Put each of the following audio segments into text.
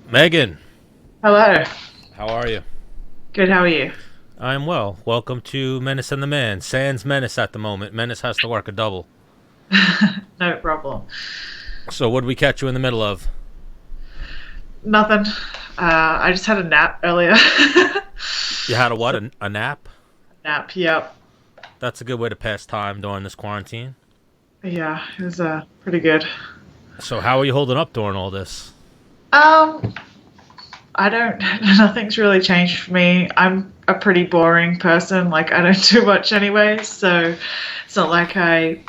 Megan, Hello. how are you? Good, how are you? I'm well. Welcome to Menace and the Man. Sans Menace at the moment. Menace has to work a double. No problem. So, what did we catch you in the middle of? Nothing. I just had a nap earlier. You had a what? So, A nap? nap, yep. That's a good way to pass time during this quarantine. Yeah, it was pretty good. So, how are you holding up during all this? Um, I don't, nothing's really changed for me. I'm a pretty boring person. Like, I don't do much anyway, so it's not like I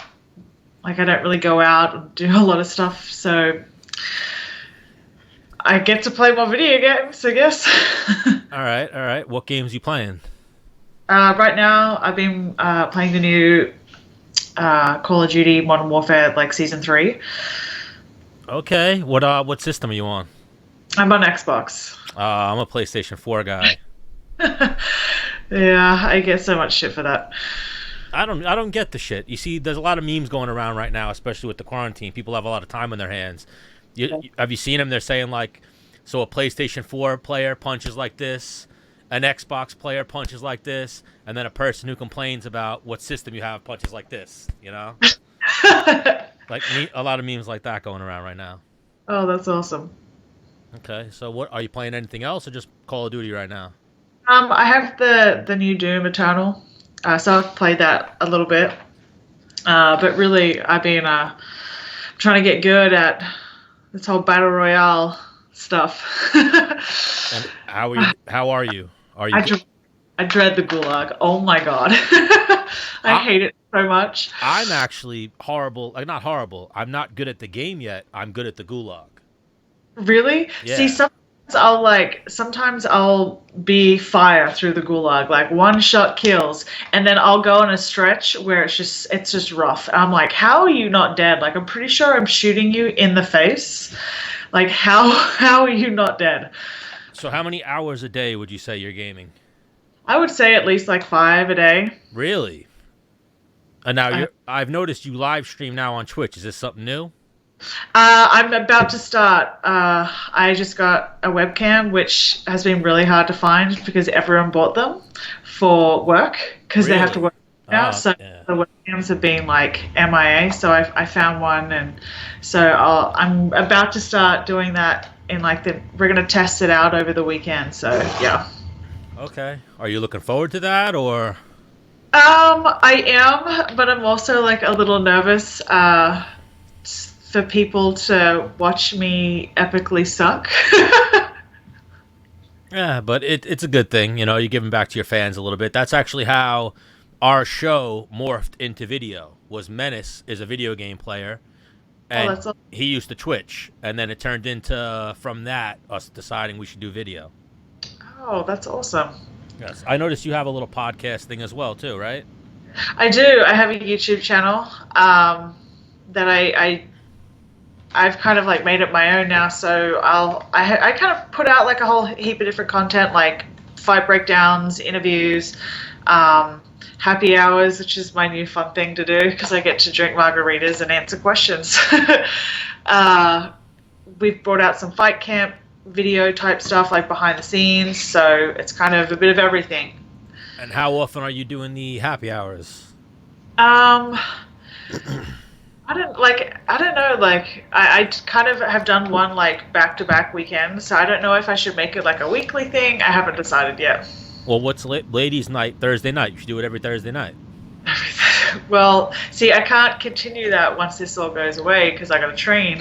don't really go out and do a lot of stuff. So I get to play more video games, I guess. All right, all right. What games you playing? Right now, I've been playing the new Call of Duty Modern Warfare, like Season 3. Okay. What system are you on? I'm on Xbox. I'm a PlayStation 4 guy. Yeah, I get so much shit for that. I don't get the shit. You see, there's a lot of memes going around right now, especially with the quarantine. People have a lot of time on their hands. Have you seen them? They're saying like, so a PlayStation 4 player punches like this, an Xbox player punches like this, and then a person who complains about what system you have punches like this. You know, like a lot of memes like that going around right now. Oh, that's awesome. Okay, so what are you playing? Anything else, or just Call of Duty right now? I have the new Doom Eternal, so I've played that a little bit. But really, I've been trying to get good at this whole battle royale stuff. And how are you? How are you? Are you? I, dr- I dread the gulag. Oh my god, I hate it so much. I'm actually horrible. Like not horrible. I'm not good at the game yet. I'm good at the gulag. Really? See, Yeah. sometimes I'll be fire through the gulag, like one shot kills, and then I'll go on a stretch where it's just rough. I'm like, how are you not dead? Like I'm pretty sure I'm shooting you in the face. Like how are you not dead? So how many hours a day would you say you're gaming? I would say at least like 5 a day. Really? And now I, I've noticed you live stream now on Twitch. Is this something new? I'm about to start. I just got a webcam, which has been really hard to find because everyone bought them for work because they have to Really? work now. So Yeah. the webcams have been like MIA. So I found one, and so I'm about to start doing that in like we're gonna test it out over the weekend. So yeah. Okay. Are you looking forward to that or? I am, but I'm also like a little nervous. For people to watch me epically suck. Yeah, but it's a good thing. You know, you're giving back to your fans a little bit. That's actually how our show morphed into video. Was Menace is a video game player, Oh, and that's all. he used to Twitch, and then it turned into from that us deciding we should do video. Oh, that's awesome. Yes, I noticed you have a little podcast thing as well too, right? I do. I have a YouTube channel that I've kind of like made it my own now. So I kind of put out like a whole heap of different content, like fight breakdowns, interviews, happy hours, which is my new fun thing to do because I get to drink margaritas and answer questions. uh, we've brought out some fight camp video type stuff, like behind the scenes. So it's kind of a bit of everything. And how often are you doing the happy hours? Um, I don't know, like I kind of have done one like back to back weekends, so I don't know if I should make it like a weekly thing. I haven't decided yet. Well, what's ladies' night Thursday night? You should do it every Thursday night. Well, see, I can't continue that once this all goes away because I got to train.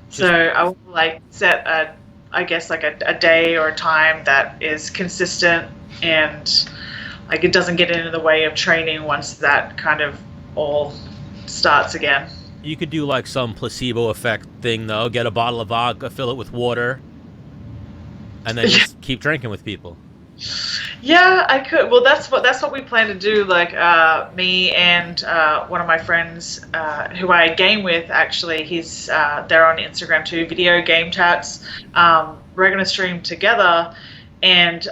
So Just I will like set I guess like a day or a time that is consistent and like it doesn't get in the way of training once that kind of all starts again. you could do like some placebo effect thing though. Get a bottle of vodka, fill it with water, and then just keep drinking with people. Yeah, I could. Well, that's what we plan to do. Like me and one of my friends who I game with. Actually, he's they're on Instagram too. Video game tats. We're gonna stream together, and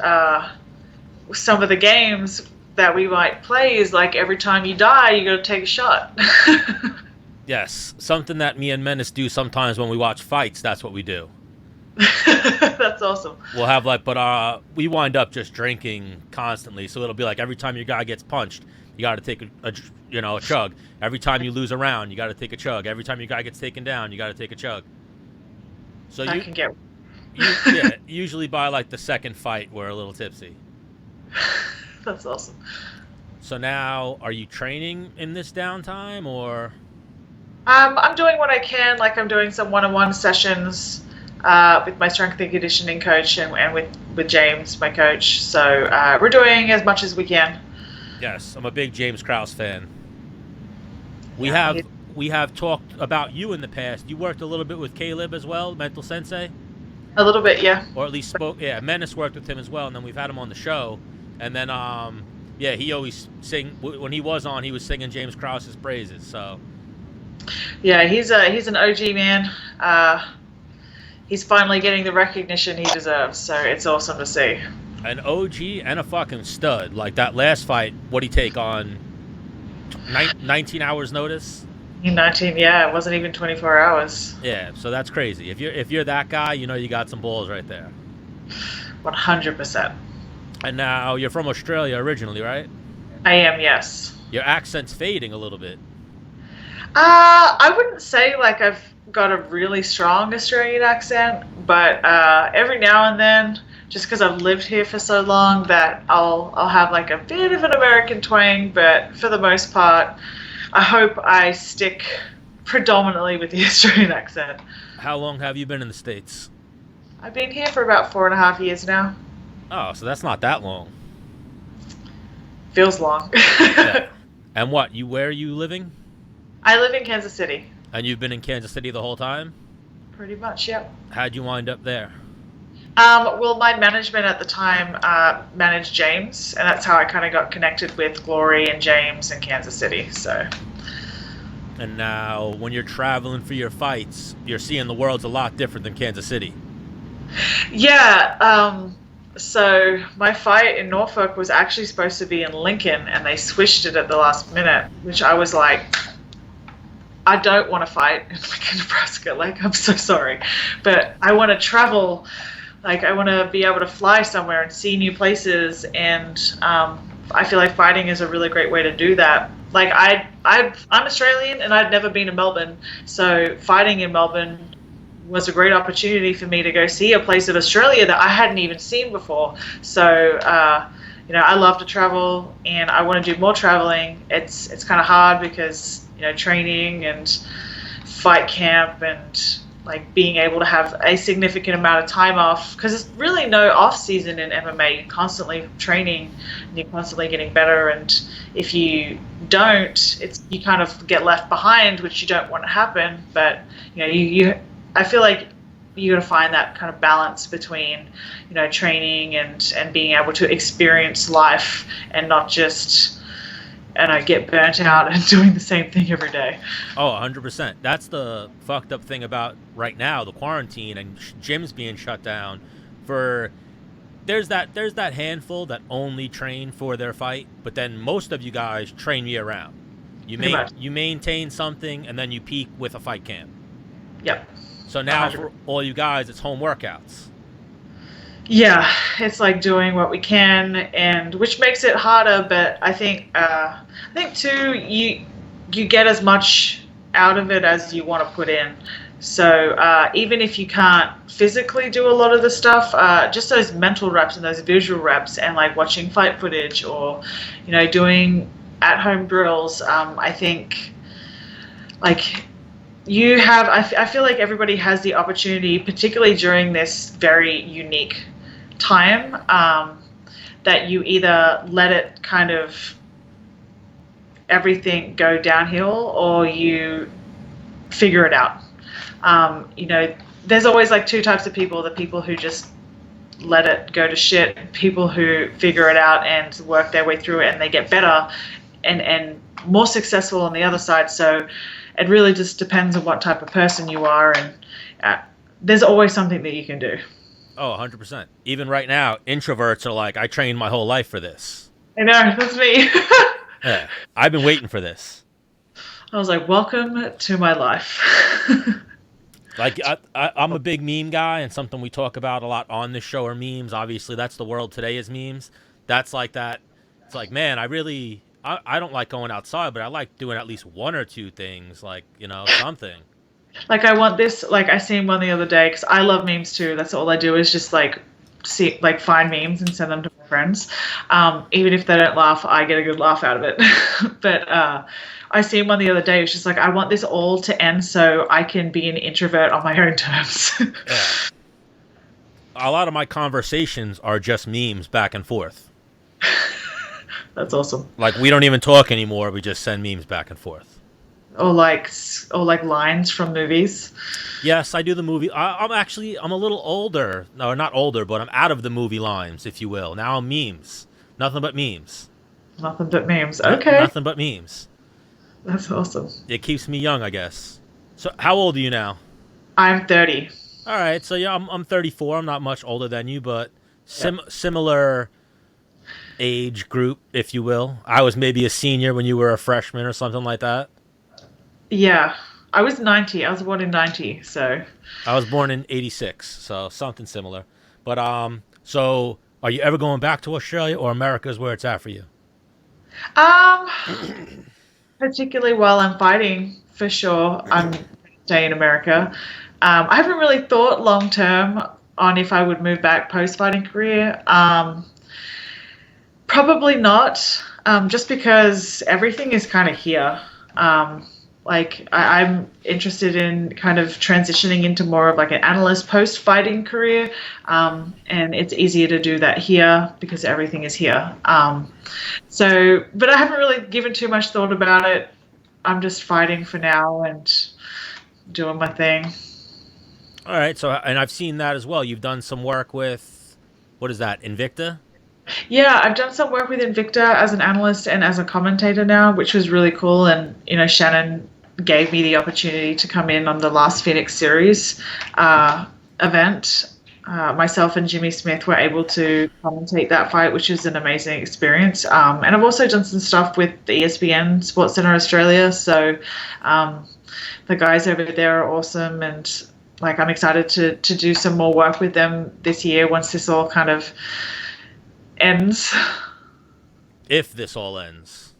some of the games that we might play is like every time you die, you gotta take a shot. Yes, something that me and Menace do sometimes when we watch fights. That's what we do. That's awesome. We'll have like, but we wind up just drinking constantly. So it'll be like every time your guy gets punched, you got to take a chug. Every time you lose a round, you got to take a chug. Every time your guy gets taken down, you got to take a chug. So I can get. yeah, usually by like the second fight, we're a little tipsy. That's awesome. So now, are you training in this downtime or? I'm doing what I can. Like I'm doing some one-on-one sessions with my strength and conditioning coach and with James, my coach. So we're doing as much as we can. Yes, I'm a big James Krause fan. Yeah, We have talked about you in the past. You worked a little bit with Caleb as well, Mental Sensei, a little bit, yeah. or at least spoke. Yeah, Menace worked with him as well, and then we've had him on the show. And then, yeah, he always when he was on. He was singing James Krause's praises. So Yeah, he's an OG man. He's finally getting the recognition he deserves. So it's awesome to see. an OG and a fucking stud. Like that last fight, what'd he take on 19 hours notice? 19, yeah, it wasn't even 24 hours. Yeah, so that's crazy. If you're that guy, you know you got some balls right there. 100%. And now you're from Australia originally, right? I am, yes. Your accent's fading a little bit. I wouldn't say like I've got a really strong Australian accent, but every now and then, just because I've lived here for so long, that I'll have like a bit of an American twang. But for the most part, I hope I stick predominantly with the Australian accent. How long have you been in the States? I've been here for about 4.5 years now. Oh, so that's not that long. Feels long. Yeah. And where are you living? I live in Kansas City. And you've been in Kansas City the whole time? Pretty much, yep. How'd you wind up there? Well, my management at the time managed James, and that's how I kind of got connected with Glory and James in Kansas City. So, And now, when you're traveling for your fights, you're seeing the world's a lot different than Kansas City. yeah. So my fight in Norfolk was actually supposed to be in Lincoln, and they switched it at the last minute, which I was like, I don't want to fight in Lincoln, Nebraska. Like, I'm so sorry, but I want to travel. Like, I want to be able to fly somewhere and see new places, and I feel like fighting is a really great way to do that. Like, I'm Australian, and I'd never been to Melbourne, so fighting in Melbourne was a great opportunity for me to go see a place of Australia that I hadn't even seen before. So, I love to travel, and I want to do more traveling. It's kind of hard because training and fight camp and like being able to have a significant amount of time off, because there's really no off season in MMA. You're constantly training and you're constantly getting better, and if you don't, you kind of get left behind, which you don't want to happen. But I feel like you got to find that kind of balance between training and being able to experience life and not just get burnt out and doing the same thing every day. Oh, 100%. That's the fucked up thing about right now, the quarantine and gyms being shut down. There's that handful that only train for their fight, but then most of you guys train year round. You maintain something and then you peak with a fight camp. Yep. So now 100%. for all you guys, it's home workouts. Yeah, it's like doing what we can, and which makes it harder. But I think too, you get as much out of it as you want to put in. So even if you can't physically do a lot of the stuff, just those mental reps and those visual reps, and like watching fight footage or doing at-home drills. I think like I feel like everybody has the opportunity, particularly during this very unique time, that you either let it kind of everything go downhill or you figure it out. There's always like two types of people: the people who just let it go to shit, people who figure it out and work their way through it and they get better and more successful on the other side. So it really just depends on what type of person you are, and there's always something that you can do. Oh, 100%. Even right now, introverts are like, I trained my whole life for this. I know, that's me. Yeah, I've been waiting for this. I was like, welcome to my life. Like I'm a big meme guy, and something we talk about a lot on this show are memes. Obviously, that's the world today is memes. That's like that. It's like, man, I don't like going outside, but I like doing at least one or two things, like something. Like I want this. Like I seen one the other day because I love memes too. That's all I do is just like find memes and send them to my friends. Even if they don't laugh, I get a good laugh out of it. But I seen one the other day. It was just like I want this all to end so I can be an introvert on my own terms. Yeah. A lot of my conversations are just memes back and forth. That's awesome. Like we don't even talk anymore. We just send memes back and forth. Or like lines from movies. Yes, I do the movie. I'm a little older. No, not older, but I'm out of the movie lines, if you will. Now I'm memes. Nothing but memes. Nothing but memes. Okay. Nothing but memes. That's awesome. It keeps me young, I guess. So how old are you now? I'm 30. All right, so yeah, I'm 34. I'm not much older than you, but similar age group, if you will. I was maybe a senior when you were a freshman or something like that. Yeah. I was 90. I was born in 90, so. I was born in 86, so something similar. But so are you ever going back to Australia, or America is where it's at for you? Particularly while I'm fighting, for sure, I'm staying in America. I haven't really thought long term on if I would move back post fighting career. Probably not, just because everything is kind of here. I'm interested in kind of transitioning into more of like an analyst post-fighting career, and it's easier to do that here because everything is here. But I haven't really given too much thought about it. I'm just fighting for now and doing my thing. All right, so and I've seen that as well. You've done some work with, what is that, Invicta? Yeah, I've done some work with Invicta as an analyst and as a commentator now, which was really cool. And, Shannon gave me the opportunity to come in on the last Phoenix series event. Myself and Jimmy Smith were able to commentate that fight, which was an amazing experience. And I've also done some stuff with the ESPN SportsCenter Australia. So the guys over there are awesome. And I'm excited to do some more work with them this year once this all kind of ends. If this all ends.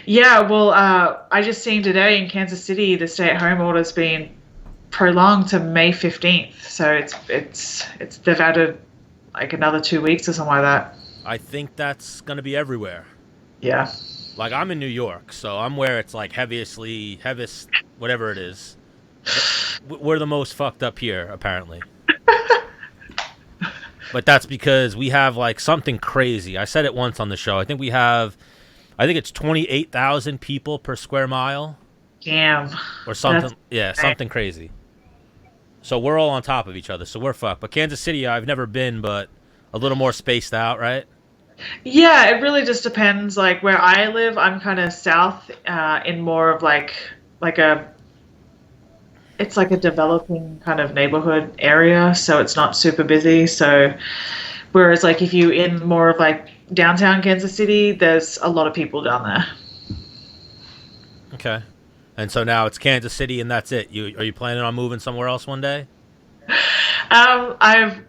Yeah, well, I just seen today in Kansas City the stay-at-home order's been prolonged to May 15th. So it's they've added like another 2 weeks or something like that. I think that's gonna be everywhere. Yeah. Like I'm in New York, so I'm where it's like heaviest, whatever it is. We're the most fucked up here, apparently. But that's because we have like something crazy. I said it once on the show. I think it's 28,000 people per square mile. Damn. Or something. Something crazy. So we're all on top of each other. So we're fucked. But Kansas City, I've never been, but a little more spaced out, right? Yeah, it really just depends. Like where I live, I'm kind of south in more of it's like a developing kind of neighborhood area, so it's not super busy. So whereas like if you in more of like downtown Kansas City, there's a lot of people down there. Okay. And so now it's Kansas City and that's it. Are you planning on moving somewhere else one day? I have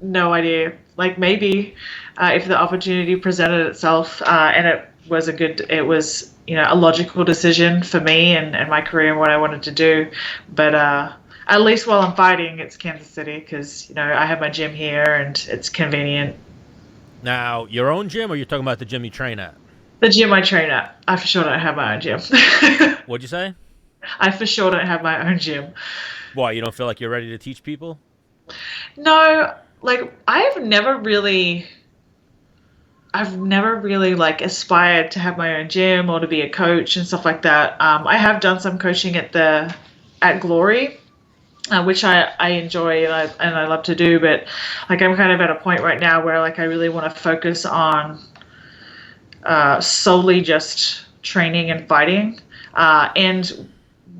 no idea. Like maybe if the opportunity presented itself, and it was a logical decision for me and my career and what I wanted to do. But at least while I'm fighting, it's Kansas City because I have my gym here and it's convenient. Now, your own gym, or you're talking about the gym you train at? The gym I train at. I for sure don't have my own gym. What'd you say? I for sure don't have my own gym. Why, you don't feel like you're ready to teach people? No, like I've never really like aspired to have my own gym or to be a coach and stuff like that. I have done some coaching at Glory, which I enjoy and I love to do, but like I'm kind of at a point right now where like I really want to focus on solely just training and fighting, and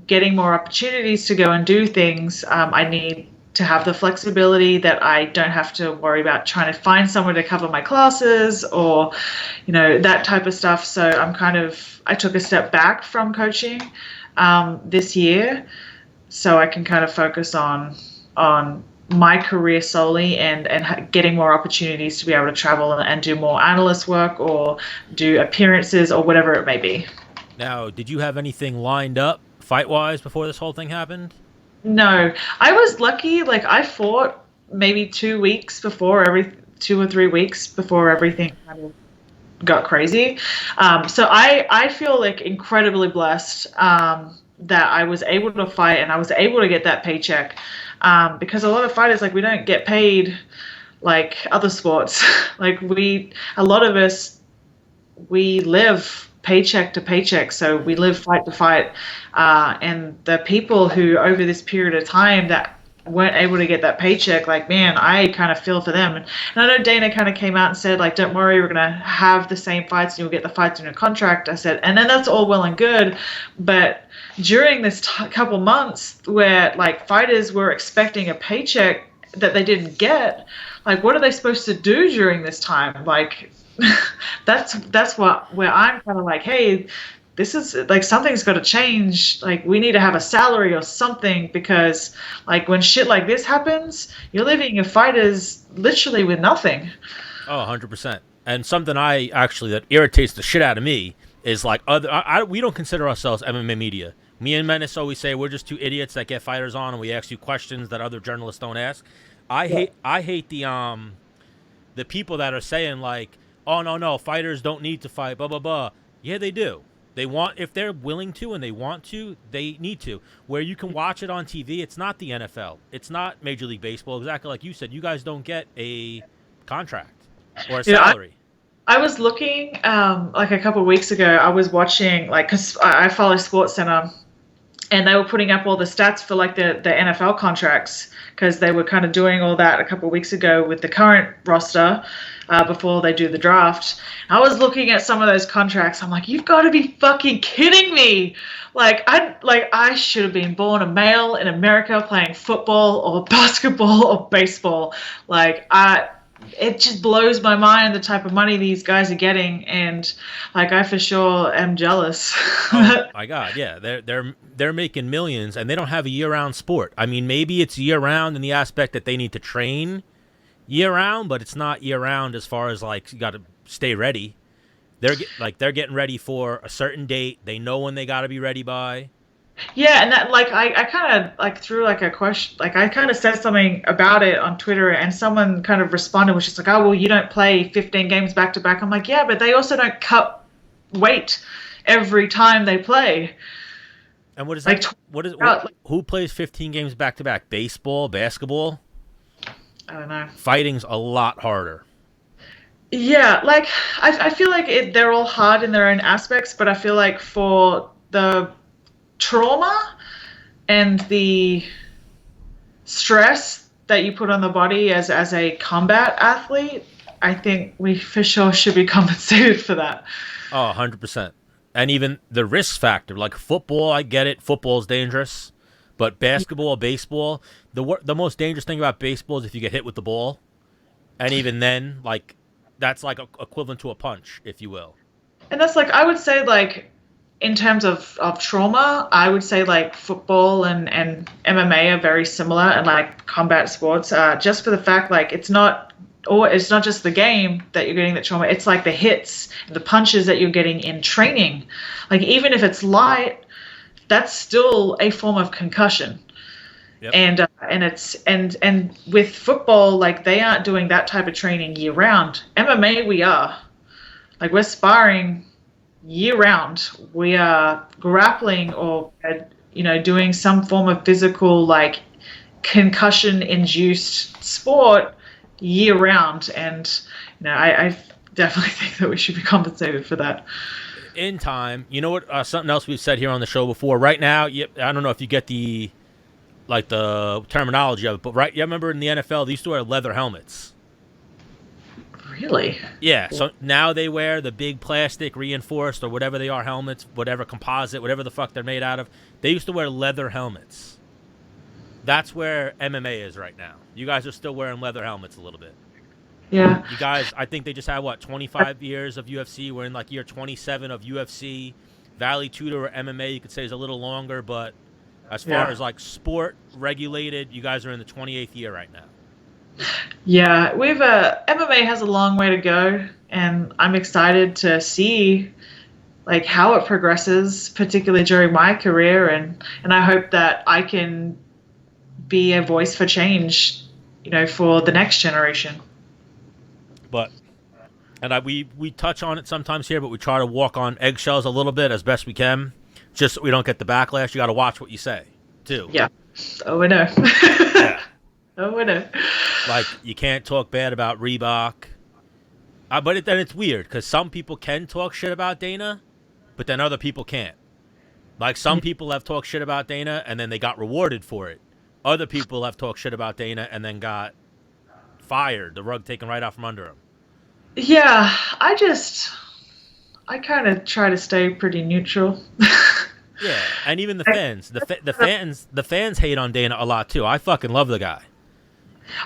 getting more opportunities to go and do things. I need to have the flexibility that I don't have to worry about trying to find somewhere to cover my classes or, that type of stuff. So I took a step back from coaching this year. so I can kind of focus on my career solely and getting more opportunities to be able to travel and do more analyst work or do appearances or whatever it may be. Now, did you have anything lined up fight-wise before this whole thing happened? No, I was lucky. Like I fought maybe 2 weeks before 2 or 3 weeks before everything kind of got crazy. So I feel like incredibly blessed that I was able to fight and I was able to get that paycheck because a lot of fighters like we don't get paid like other sports. Like a lot of us we live paycheck to paycheck, so we live fight to fight. And the people who over this period of time that weren't able to get that paycheck, like man, I kind of feel for them. And I know Dana kind of came out and said like, don't worry, we're gonna have the same fights and you'll get the fights in your contract. I said, and then that's all well and good, but during this couple months where like fighters were expecting a paycheck that they didn't get, like what are they supposed to do during this time? Like that's what where I'm kind of like, hey, this is like something's got to change. Like we need to have a salary or something because like when shit like this happens, you're leaving your fighters literally with nothing. Oh, 100%. And something that irritates the shit out of me is like we don't consider ourselves MMA media. Me and Menace always say we're just two idiots that get fighters on and we ask you questions that other journalists don't ask. I hate the people that are saying like, oh no, fighters don't need to fight, blah blah blah. Yeah, they do. They want, if they're willing to and they want to, they need to. Where you can watch it on TV, it's not the NFL, it's not Major League Baseball. Exactly like you said, you guys don't get a contract or a salary. I was looking like a couple of weeks ago. I was watching like because I follow Sports Center, and they were putting up all the stats for like the NFL contracts because they were kind of doing all that a couple of weeks ago with the current roster before they do the draft. I was looking at some of those contracts. I'm like, you've got to be fucking kidding me! I should have been born a male in America playing football or basketball or baseball. It just blows my mind the type of money these guys are getting, and like I for sure am jealous. Oh my god, yeah, they're making millions, and they don't have a year-round sport. I mean, maybe it's year-round in the aspect that they need to train year-round, but it's not year-round as far as like you got to stay ready. They're getting ready for a certain date. They know when they got to be ready by. Yeah, and that like I kind of like threw like a question, like I kind of said something about it on Twitter, and someone kind of responded, which is like, oh well, you don't play 15 games back to back. I'm like, yeah, but they also don't cut weight every time they play. And what is that? Who plays 15 games back to back? Baseball, basketball? I don't know. Fighting's a lot harder. Yeah, like I feel like they're all hard in their own aspects, but I feel like for the trauma and the stress that you put on the body as a combat athlete, I think we for sure should be compensated for that. Oh, 100%. And even the risk factor, like football, I get it. Football's dangerous. But basketball, baseball, the most dangerous thing about baseball is if you get hit with the ball. And even then, like, that's like equivalent to a punch, if you will. And that's like, I would say like, in terms of trauma, I would say like football and MMA are very similar, and like combat sports, just for the fact like it's not just the game that you're getting the trauma. It's like the hits, the punches that you're getting in training. Like even if it's light, that's still a form of concussion. Yep. And with football, like they aren't doing that type of training year round. MMA, we are. Like we're sparring year round. We are grappling or doing some form of physical like concussion induced sport year round, and I definitely think that we should be compensated for that in time. You know what, something else we've said here on the show before, right now, I don't know if you get the terminology of it, but you remember in the NFL they used to wear leather helmets. Really? Yeah, so now they wear the big plastic reinforced or whatever they are helmets, whatever composite, whatever the fuck they're made out of. They used to wear leather helmets. That's where MMA is right now. You guys are still wearing leather helmets a little bit. Yeah. You guys, I think they just had, 25 years of UFC. We're in like year 27 of UFC. Valley Tudor or MMA, you could say, is a little longer, but As far as like sport regulated, you guys are in the 28th year right now. Yeah, we've MMA has a long way to go, and I'm excited to see like how it progresses, particularly during my career, and I hope that I can be a voice for change, for the next generation. But we touch on it sometimes here, but we try to walk on eggshells a little bit as best we can, just so we don't get the backlash. You got to watch what you say, too. Yeah. Oh, I know. Yeah. Oh, I know. Like, you can't talk bad about Reebok. But then it's weird, because some people can talk shit about Dana, but then other people can't. Like, some people have talked shit about Dana, and then they got rewarded for it. Other people have talked shit about Dana, and then got fired, the rug taken right out from under them. Yeah, I kind of try to stay pretty neutral. Yeah, and even the fans, the fans hate on Dana a lot too. I fucking love the guy.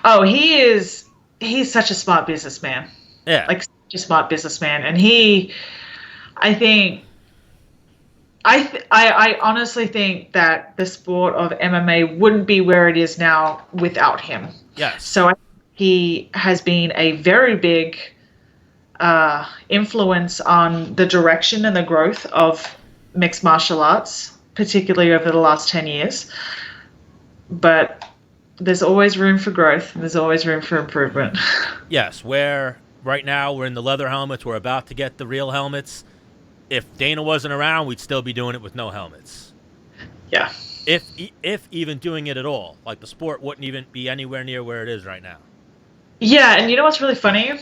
Oh, he's such a smart businessman. Yeah, like such a smart businessman, and I honestly think that the sport of MMA wouldn't be where it is now without him. yes. So he has been a very big influence on the direction and the growth of mixed martial arts, particularly over the last 10 years. But there's always room for growth, and there's always room for improvement. Yes, where right now we're in the leather helmets, we're about to get the real helmets. If Dana wasn't around, we'd still be doing it with no helmets. Yeah. If even doing it at all. Like, the sport wouldn't even be anywhere near where it is right now. Yeah, and you know what's really funny?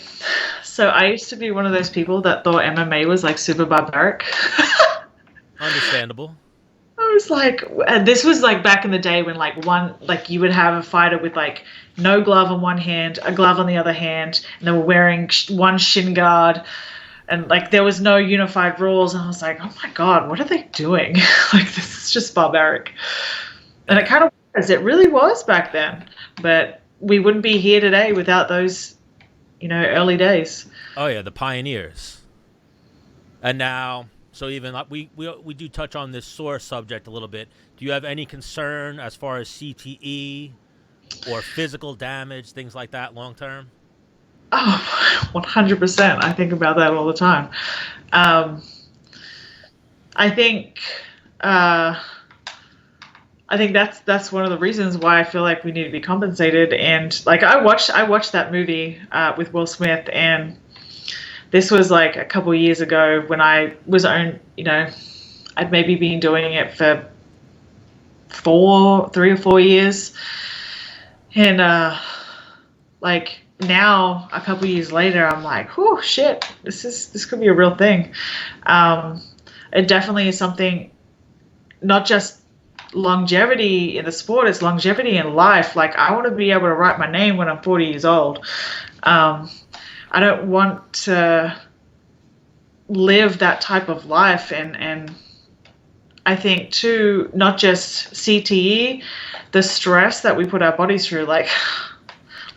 So I used to be one of those people that thought MMA was like super barbaric. Understandable. I was like, this was like back in the day when you would have a fighter with like no glove on one hand, a glove on the other hand, and they were wearing one shin guard, and like there was no unified rules. And I was like, oh my God, what are they doing? Like, this is just barbaric. And it kind of was. It really was back then. But we wouldn't be here today without those, early days. Oh yeah, the pioneers. And now, so even we do touch on this sore subject a little bit. Do you have any concern as far as CTE or physical damage, things like that, long term? Oh, 100%. I think about that all the time. I think that's one of the reasons why I feel like we need to be compensated. And like I watched that movie with Will Smith, and this was like a couple of years ago when I was I'd maybe been doing it for 3 or 4 years, and like now a couple of years later, I'm like, oh shit, this could be a real thing. It definitely is something, not just longevity in the sport, it's longevity in life. Like, I want to be able to write my name when I'm 40 years old. I don't want to live that type of life, and I think too, not just CTE, the stress that we put our bodies through, like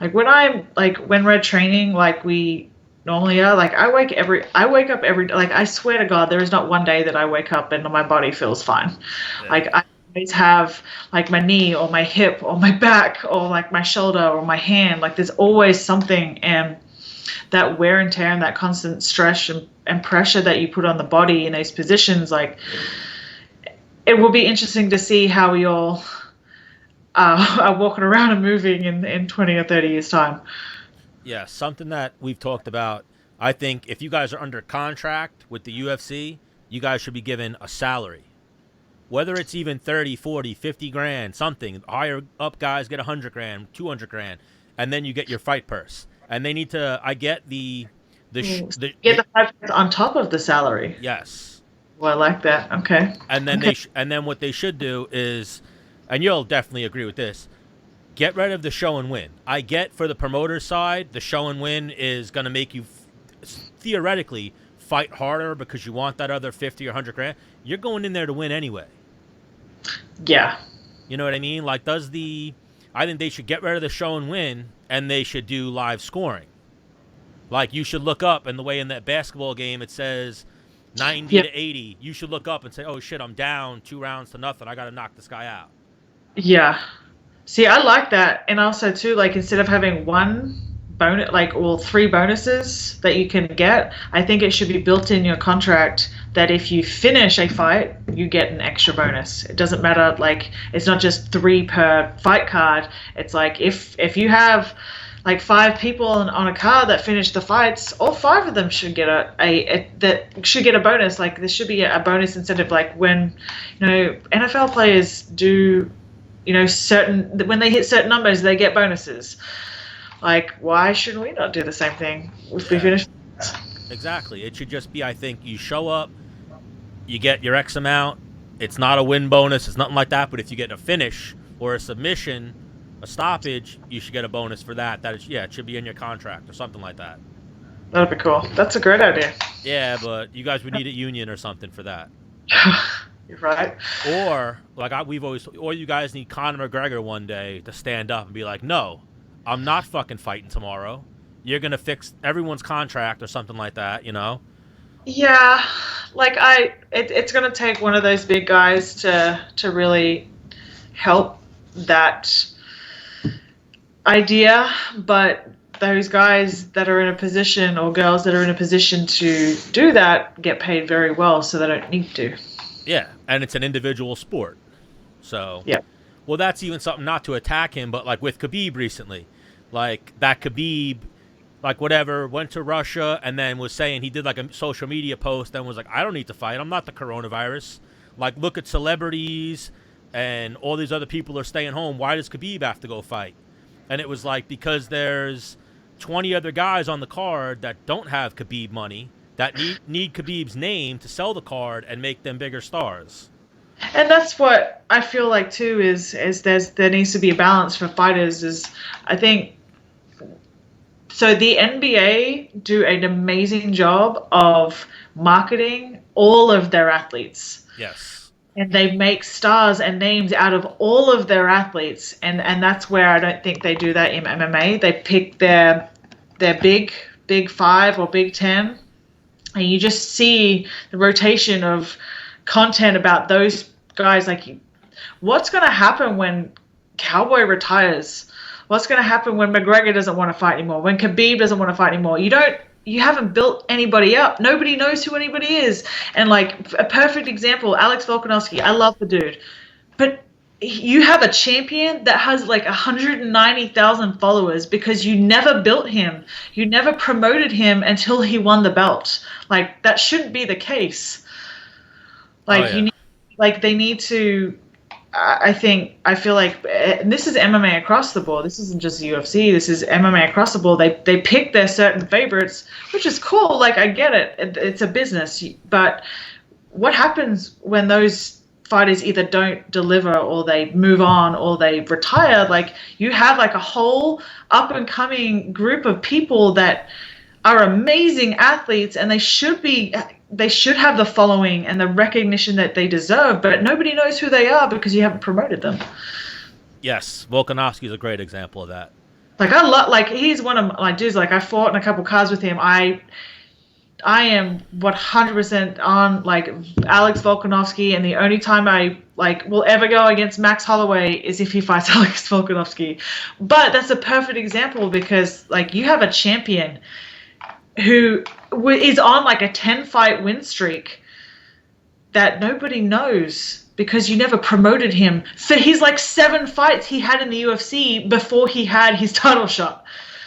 when we're training like we normally are, like I wake up every day, like I swear to God, there is not one day that I wake up and my body feels fine. Yeah. Like I always have like my knee or my hip or my back or like my shoulder or my hand, like there's always something, and that wear and tear and that constant stress and pressure that you put on the body in those positions, like it will be interesting to see how we all are walking around and moving in 20 or 30 years time. Yeah, something that we've talked about. I think if you guys are under contract with the UFC, you guys should be given a salary. Whether it's even 30, 40, 50 grand, something. Higher up guys get 100 grand, 200 grand, and then you get your fight purse. And they need to, I get get the fight purse on top of the salary. Yes. Well, I like that. Okay. And then then what they should do is, and you'll definitely agree with this, get rid of the show and win. I get for the promoter side, the show and win is going to make you theoretically fight harder because you want that other 50 or 100 grand. You're going in there to win anyway. Yeah. You know what I mean? Like, I think they should get rid of the show and win, and they should do live scoring. Like, you should look up, and the way in that basketball game it says, 90 to 80, you should look up and say, oh shit, I'm down 2-0 I got to knock this guy out. Yeah. See, I like that. And also, too, like, instead of having one bonus, like, or 3 bonuses that you can get, I think it should be built in your contract that if you finish a fight, you get an extra bonus. It doesn't matter, like, it's not just 3 per fight card. It's like, if you have, like, 5 people on a card that finish the fights, all 5 of them should get a bonus. Like, there should be a bonus instead of, like, when, NFL players do, when they hit certain numbers, they get bonuses. Like, why shouldn't we not do the same thing if we finish? Exactly. It should just be, I think, you show up, you get your X amount. It's not a win bonus. It's nothing like that. But if you get a finish or a submission, a stoppage, you should get a bonus for that. It should be in your contract or something like that. That'd be cool. That's a great idea. Yeah, but you guys would need a union or something for that. You're right. Or you guys need Conor McGregor one day to stand up and be like, no, I'm not fucking fighting tomorrow. You're gonna fix everyone's contract or something like that, Yeah, like it's gonna take one of those big guys to really help that idea, but those guys that are in a position, or girls that are in a position to do that, get paid very well, so they don't need to. Yeah, and it's an individual sport. So, yeah. Well, that's even something, not to attack him, but like with Khabib recently. Like, that Khabib, like, whatever, went to Russia and then was saying, he did like a social media post and was like, I don't need to fight. I'm not the coronavirus. Like, look at celebrities and all these other people are staying home. Why does Khabib have to go fight? And it was like, because there's 20 other guys on the card that don't have Khabib money, that need Khabib's name to sell the card and make them bigger stars. And that's what I feel like too, is there needs to be a balance for fighters. Is, I think, so the NBA do an amazing job of marketing all of their athletes. Yes. And they make stars and names out of all of their athletes. And that's where I don't think they do that in MMA. They pick their big 5 or big 10. And you just see the rotation of content about those guys. Like, what's going to happen when Cowboy retires? What's going to happen when McGregor doesn't want to fight anymore? When Khabib doesn't want to fight anymore? You haven't built anybody up. Nobody knows who anybody is. And, like, a perfect example, Alex Volkanovski. I love the dude. But you have a champion that has like 190,000 followers because you never built him. You never promoted him until he won the belt. Like, that shouldn't be the case. Like, they need to, I feel like, and this is MMA across the board. This isn't just UFC. This is MMA across the board. They pick their certain favorites, which is cool. Like, I get it. It's a business. But what happens when those fighters either don't deliver, or they move on, or they retire? Like, you have like a whole up and coming group of people that are amazing athletes, and they should have the following and the recognition that they deserve, but nobody knows who they are because you haven't promoted them. Yes, Volkanovski is a great example of that. Like, he's one of my dudes. Like, I fought in a couple cards with him. I am 100% on, like, Alex Volkanovski, and the only time I, like, will ever go against Max Holloway is if he fights Alex Volkanovski. But that's a perfect example because, like, you have a champion who is on, like, a 10-fight win streak that nobody knows because you never promoted him for his, like, 7 fights he had in the UFC before he had his title shot.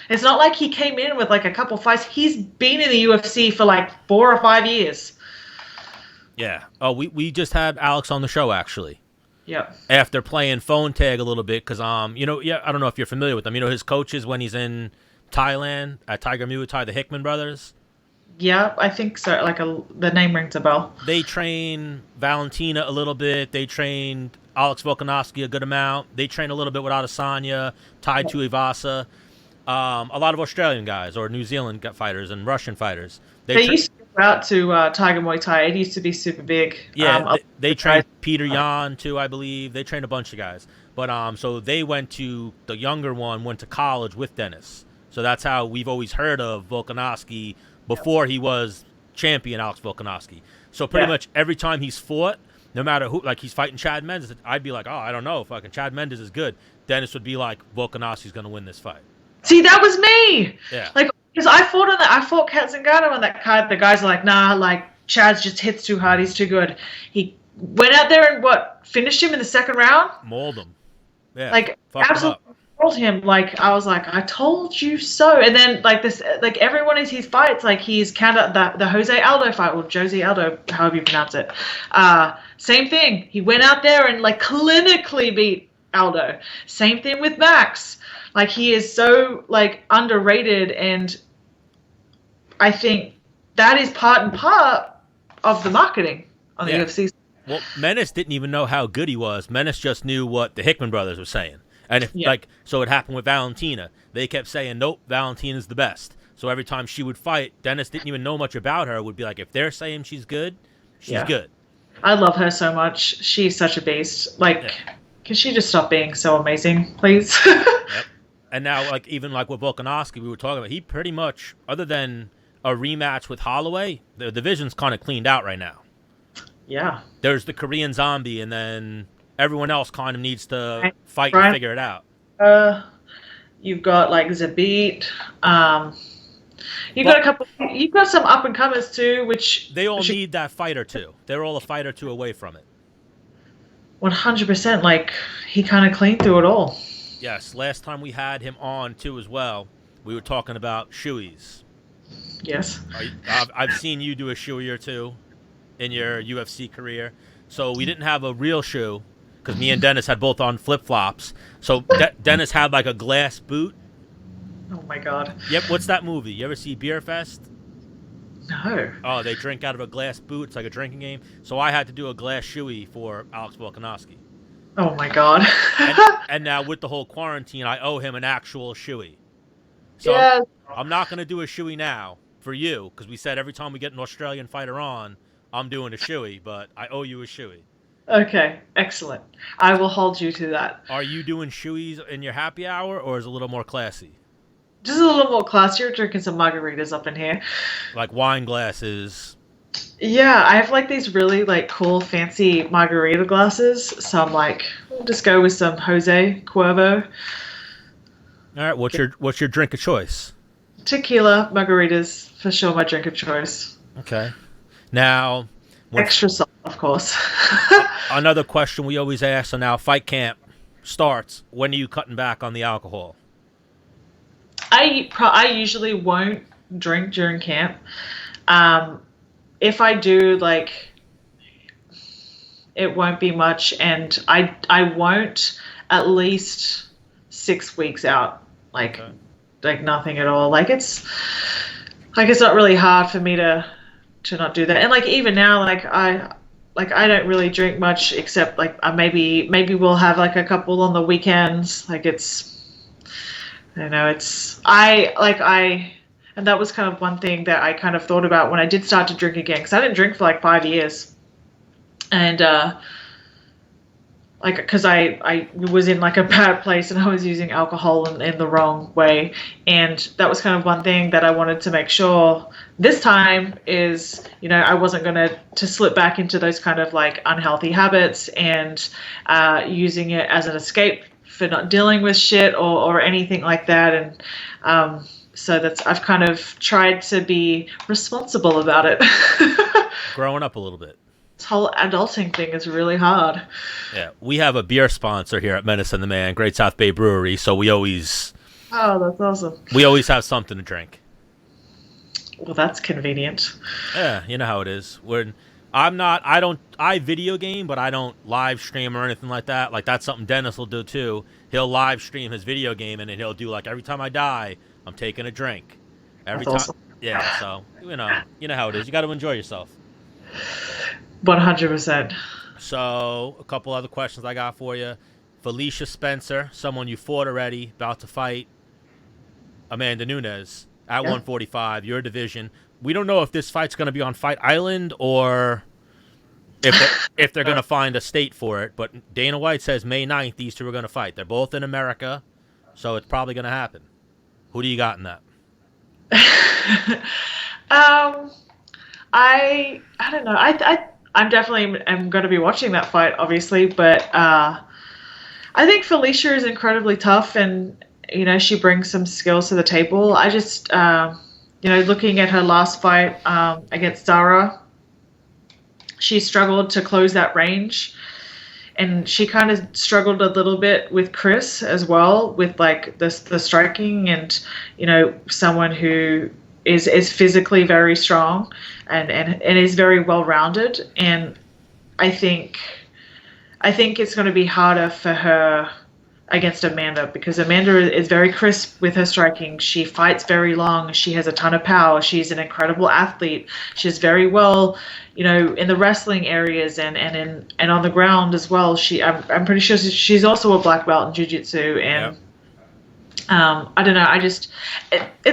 It's not like he came in with, like, a couple fights. He's been in the UFC for, like, 4 or 5 years. Yeah. Oh, we just had Alex on the show, actually. Yeah. After playing phone tag a little bit, because, I don't know if you're familiar with him. His coaches when he's in Thailand at Tiger Muay Thai, the Hickman brothers. Yeah, I think so. Like, the name rings a bell. They train Valentina a little bit. They trained Alex Volkanovski a good amount. They train a little bit with Adesanya, Tai Tuivasa. A lot of Australian guys or New Zealand fighters and Russian fighters. They used to go out to Tiger Muay Thai. It used to be super big. Yeah, they trained Peter Yan too, I believe. They trained a bunch of guys. But so they went to, the younger one went to college with Dennis. So that's how we've always heard of Volkanovski before he was champion, Alex Volkanovski. So pretty much every time he's fought, no matter who, like he's fighting Chad Mendes, I'd be like, oh, I don't know, fucking Chad Mendes is good. Dennis would be like, Volkanovski's going to win this fight. See, that was me. Yeah. Like, because I fought Kat Zingano on that card. The guys are like, nah, like, Chad's just hits too hard. He's too good. He went out there and finished him in the second round? Mauled him. Yeah. Like, absolutely mauled him. Like, I was like, I told you so. And then, like, every one of his fights, like, he's countered the Jose Aldo fight, or Jose Aldo, however you pronounce it. Same thing. He went out there and, like, clinically beat Aldo. Same thing with Max. Like, he is so, like, underrated, and I think that is part and part of the marketing on the UFC. Well, Menace didn't even know how good he was. Menace just knew what the Hickman brothers were saying. And so it happened with Valentina. They kept saying, nope, Valentina's the best. So every time she would fight, Dennis didn't even know much about her. Would be like, if they're saying she's good, she's good. I love her so much. She's such a beast. Like, can she just stop being so amazing, please? Yep. And now, like, even like with Volkanovski, we were talking about, he pretty much, other than a rematch with Holloway, the division's kind of cleaned out right now. Yeah. There's the Korean Zombie, and then everyone else kind of needs to fight and figure it out. You've got like Zabit. You've got some up and comers too, which they all need that fight or two. They're all a fight or two away from it. 100%. Like, he kind of cleaned through it all. Yes. Last time we had him on too as well, we were talking about shoeys. Yes. I've seen you do a shoey or two in your UFC career. So we didn't have a real shoe because me and Dennis had both on flip-flops. So Dennis had like a glass boot. Oh, my God. Yep. What's that movie? You ever see Beer Fest? No. Oh, they drink out of a glass boot. It's like a drinking game. So I had to do a glass shoey for Alex Volkanovski. Oh, my God. and now with the whole quarantine, I owe him an actual shoey. So I'm not going to do a shoey now for you because we said every time we get an Australian fighter on, I'm doing a shoey, but I owe you a shoey. Okay, excellent. I will hold you to that. Are you doing shoeys in your happy hour, or is it a little more classy? Just a little more classy. You're drinking some margaritas up in here. Like wine glasses. Yeah, I have like these really like cool fancy margarita glasses. So I'm like, we'll just go with some Jose Cuervo. All right, what's your drink of choice? Tequila margaritas, for sure, my drink of choice. Okay. Now, extra salt, of course. Another question we always ask, so now fight camp starts. When are you cutting back on the alcohol? I usually won't drink during camp. If I do, like, it won't be much, and I won't at least 6 weeks out. Like, like nothing at all. Like it's not really hard for me to not do that. And like even now, like I don't really drink much except like maybe we'll have like a couple on the weekends. Like it's, I don't know, and that was kind of one thing that I kind of thought about when I did start to drink again, because I didn't drink for like 5 years, and like because I was in like a bad place and I was using alcohol in the wrong way, and that was kind of one thing that I wanted to make sure this time is, you know, I wasn't going to slip back into those kind of like unhealthy habits and using it as an escape for not dealing with shit or anything like that. And so I've kind of tried to be responsible about it. Growing up a little bit. This whole adulting thing is really hard. Yeah, we have a beer sponsor here at Menace and the Man, Great South Bay Brewery, so we always... Oh, that's awesome. We always have something to drink. Well, that's convenient. Yeah, you know how it is. I video game, but I don't live stream or anything like that. Like, that's something Dennis will do, too. He'll live stream his video game, and then he'll do, like, every time I die, I'm taking a drink. Every that's time. Awesome. Yeah, so, you know how it is. You got to enjoy yourself. 100%. So, a couple other questions I got for you. Felicia Spencer, someone you fought already, about to fight Amanda Nunes at 145, your division. We don't know if this fight's going to be on Fight Island or if they're going to find a state for it. But Dana White says May 9th, these two are going to fight. They're both in America, so it's probably going to happen. Who do you got in that? I don't know. I'm definitely am going to be watching that fight, obviously, but I think Felicia is incredibly tough, and she brings some skills to the table. I just looking at her last fight against Zara, she struggled to close that range, and she kind of struggled a little bit with Chris as well, with like the striking, and someone who is physically very strong and is very well rounded. And I think it's going to be harder for her against Amanda, because Amanda is very crisp with her striking. She fights very long. She has a ton of power. She's an incredible athlete. She's very well, in the wrestling areas and on the ground as well. I'm pretty sure she's also a black belt in jiu-jitsu. And I don't know. It's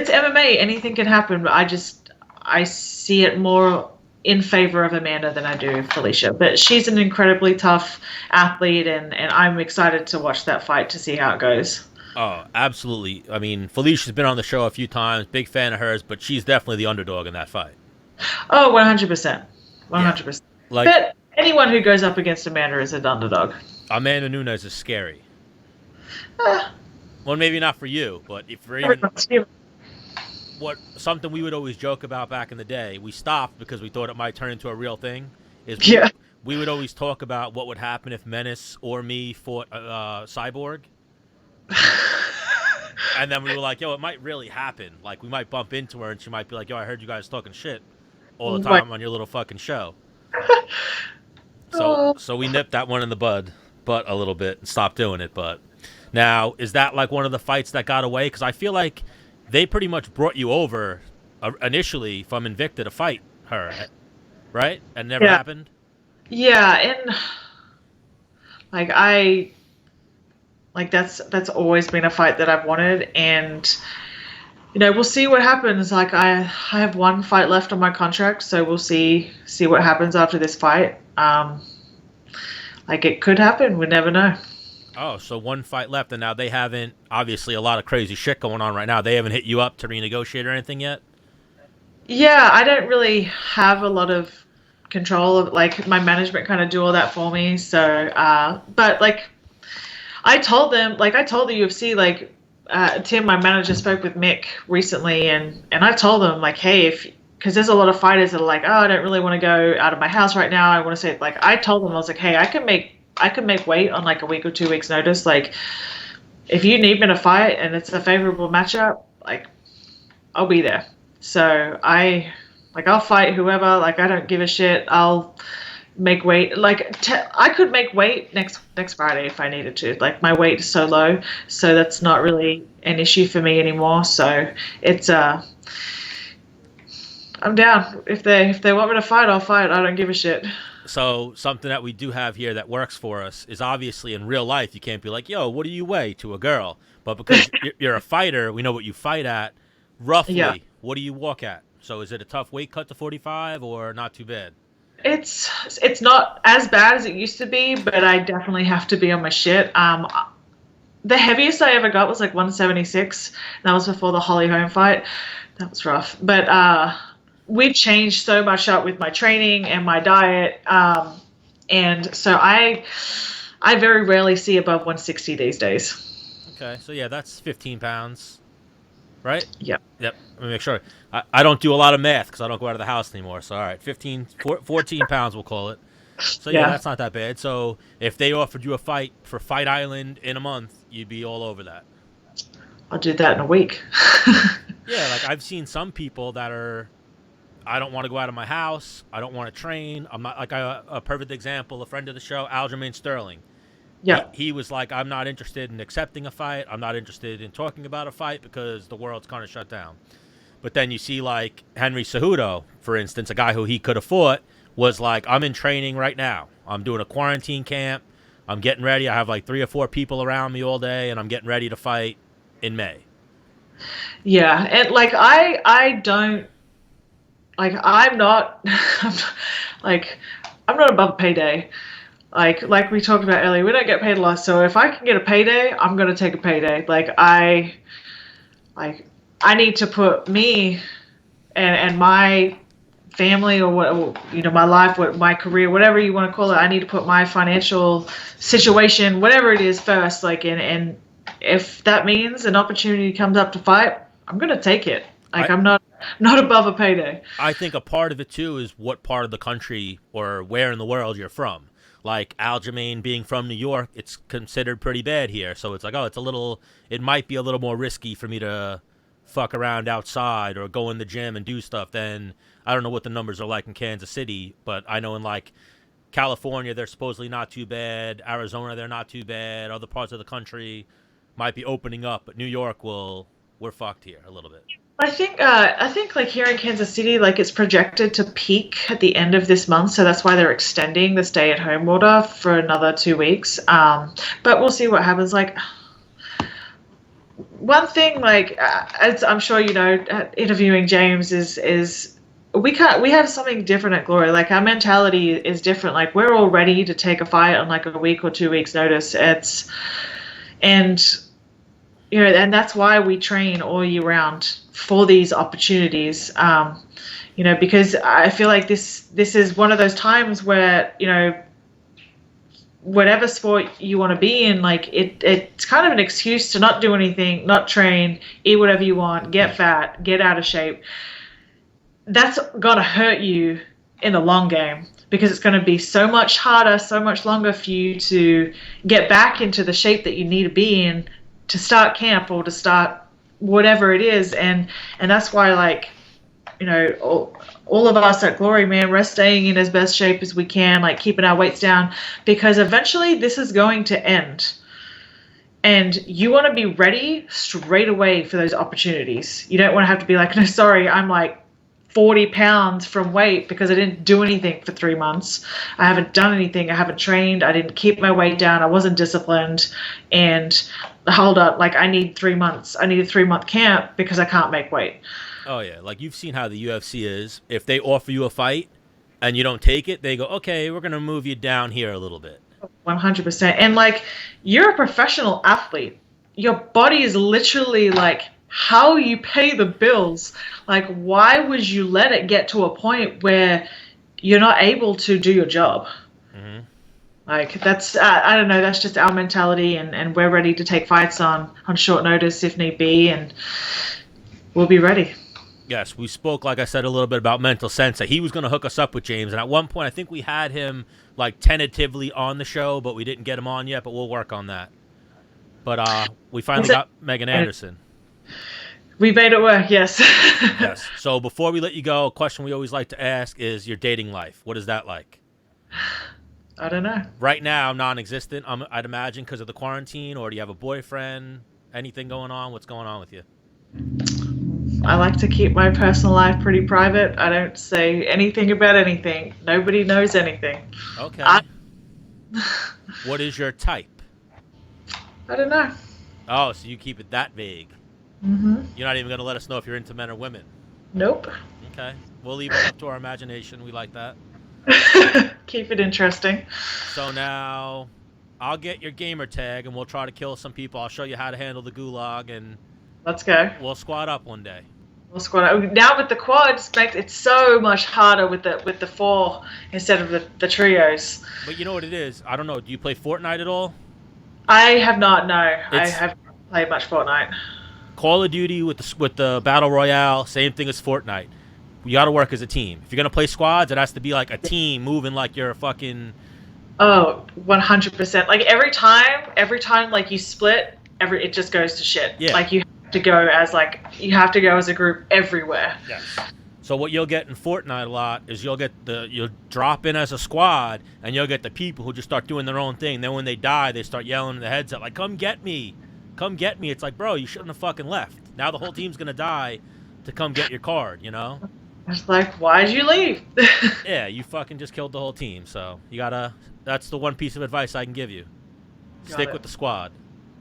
MMA. Anything can happen. But I see it more in favor of Amanda than I do Felicia. But she's an incredibly tough athlete, and I'm excited to watch that fight to see how it goes. Oh, absolutely. I mean, Felicia's been on the show a few times, big fan of hers, but she's definitely the underdog in that fight. Oh, 100%. 100%. Yeah. But anyone who goes up against Amanda is an underdog. Amanda Nunes is scary. Well, maybe not for you, but if for even... something we would always joke about back in the day, we stopped because we thought it might turn into a real thing, is we would always talk about what would happen if Menace or me fought Cyborg. And then we were like, yo, it might really happen. Like, we might bump into her and she might be like, yo, I heard you guys talking shit all the time on your little fucking show. So we nipped that one in the bud a little bit and stopped doing it. But now, is that like one of the fights that got away? Because I feel like they pretty much brought you over initially from Invicta to fight her, right? And never happened? Yeah, and that's always been a fight that I've wanted, and we'll see what happens. Like I have one fight left on my contract, so we'll see what happens after this fight. It could happen. We never know. Oh, so one fight left, and now they haven't, obviously a lot of crazy shit going on right now. They haven't hit you up to renegotiate or anything yet? Yeah, I don't really have a lot of control of, my management kind of do all that for me. So, but I told the UFC, Tim, my manager, spoke with Mick recently, and I told them, hey, because there's a lot of fighters that are like, oh, I don't really want to go out of my house right now. I want to say, I told them, I was like, hey, I can make weight on a week or 2 weeks notice. If you need me to fight and it's a favorable matchup, I'll be there. So I'll fight whoever. I don't give a shit. I'll make weight. I could make weight next Friday if I needed to. My weight is so low, so that's not really an issue for me anymore. So it's I'm down. If they want me to fight, I'll fight. I don't give a shit. So something that we do have here that works for us is, obviously in real life you can't be like, yo, what do you weigh to a girl? But because you're a fighter, we know what you fight at. Roughly, what do you walk at? So is it a tough weight cut to 45 or not too bad? It's not as bad as it used to be, but I definitely have to be on my shit. The heaviest I ever got was 176. That was before the Holly Holm fight. That was rough. But we've changed so much up with my training and my diet. And so I very rarely see above 160 these days. Okay. So yeah, that's 15 pounds, right? Yep. Let me make sure. I don't do a lot of math because I don't go out of the house anymore. So all right, 14 pounds we'll call it. So yeah, that's not that bad. So if they offered you a fight for Fight Island in a month, you'd be all over that. I'll do that in a week. Yeah, I've seen some people that are, I don't want to go out of my house. I don't want to train. I'm not a perfect example. A friend of the show, Aljamain Sterling. Yeah. He was like, I'm not interested in accepting a fight. I'm not interested in talking about a fight because the world's kind of shut down. But then you see Henry Cejudo, for instance, a guy who he could have fought, was like, I'm in training right now. I'm doing a quarantine camp. I'm getting ready. I have 3 or 4 people around me all day, and I'm getting ready to fight in May. Yeah, and I don't. I'm not, I'm not above payday. Like we talked about earlier, we don't get paid a lot. So if I can get a payday, I'm going to take a payday. I need to put me and my family or what, my life, what my career, whatever you want to call it. I need to put my financial situation, whatever it is, first. Like, and if that means an opportunity comes up to fight, I'm gonna take it. Like, I'm not above a payday. I think a part of it too is what part of the country or where in the world you're from. Like Aljamain being from New York, it's considered pretty bad here. So it's like, it might be a little more risky for me to fuck around outside or go in the gym and do stuff than, I don't know what the numbers are like in Kansas City, but I know in like California, they're supposedly not too bad. Arizona, they're not too bad. Other parts of the country might be opening up, but New York we're fucked here a little bit. I think like here in Kansas City, like it's projected to peak at the end of this month, so that's why they're extending the stay-at-home order for another 2 weeks. But we'll see what happens. Like, one thing, like as I'm sure you know, interviewing James is we have something different at Glory. Like, our mentality is different. Like, we're all ready to take a fight on like a week or 2 weeks notice. And that's why we train all year round for these opportunities. Because I feel like this is one of those times where, whatever sport you want to be in, like it's kind of an excuse to not do anything, not train, eat whatever you want, get fat, get out of shape. That's going to hurt you in the long game, because it's going to be so much harder, so much longer for you to get back into the shape that you need to be in to start camp or to start whatever it is. And that's why, like, all of us at Glory, man, we're staying in as best shape as we can, like keeping our weights down, because eventually this is going to end. And you want to be ready straight away for those opportunities. You don't want to have to be like, no, sorry, I'm like 40 pounds from weight because I didn't do anything for 3 months. I haven't done anything. I haven't trained. I didn't keep my weight down. I wasn't disciplined. And hold up, like, I need 3 months. I need a 3-month camp because I can't make weight. Oh, yeah. Like, you've seen how the UFC is. If they offer you a fight and you don't take it, they go, okay, we're going to move you down here a little bit. 100%. And, like, you're a professional athlete. Your body is literally, like, how you pay the bills. Like, why would you let it get to a point where you're not able to do your job? Mm-hmm. Like, that's, I don't know, that's just our mentality, and we're ready to take fights on short notice if need be, and we'll be ready. Yes, we spoke, like I said, a little bit about Mental Sensei. He was going to hook us up with James, and at one point I think we had him, like, tentatively on the show, but we didn't get him on yet, but we'll work on that. But we finally got Megan Anderson. We made it work, yes. Yes. So before we let you go, a question we always like to ask is your dating life. What is that like? I don't know. Right now, non-existent, I'd imagine, because of the quarantine, or do you have a boyfriend? Anything going on? What's going on with you? I like to keep my personal life pretty private. I don't say anything about anything. Nobody knows anything. Okay. What is your type? I don't know. Oh, so you keep it that vague. Mm-hmm. You're not even going to let us know if you're into men or women? Nope. Okay. We'll leave it up to our imagination. We like that. Keep it interesting. So now I'll get your gamer tag and we'll try to kill some people. I'll show you how to handle the gulag, and let's go. We'll squad up one day. We'll squad up. Now with the quads, makes it so much harder with the 4 instead of the trios. But you know what it is? I don't know. Do you play Fortnite at all? I have not, no. I haven't played much Fortnite. Call of Duty with the Battle Royale, same thing as Fortnite. You got to work as a team. If you're going to play squads, it has to be like a team moving like you're a fucking... Oh, 100%. Like, every time like you split, it just goes to shit. Yeah. Like, you have to go as a group everywhere. Yes. So what you'll get in Fortnite a lot is you'll drop in as a squad, and you'll get the people who just start doing their own thing. Then when they die, they start yelling in the headset like, "Come get me, come get me!" It's like, bro, you shouldn't have fucking left. Now the whole team's gonna die to come get your card. You know? It's like, why'd you leave? Yeah, you fucking just killed the whole team. So you gotta. That's the one piece of advice I can give you. Stick with the squad.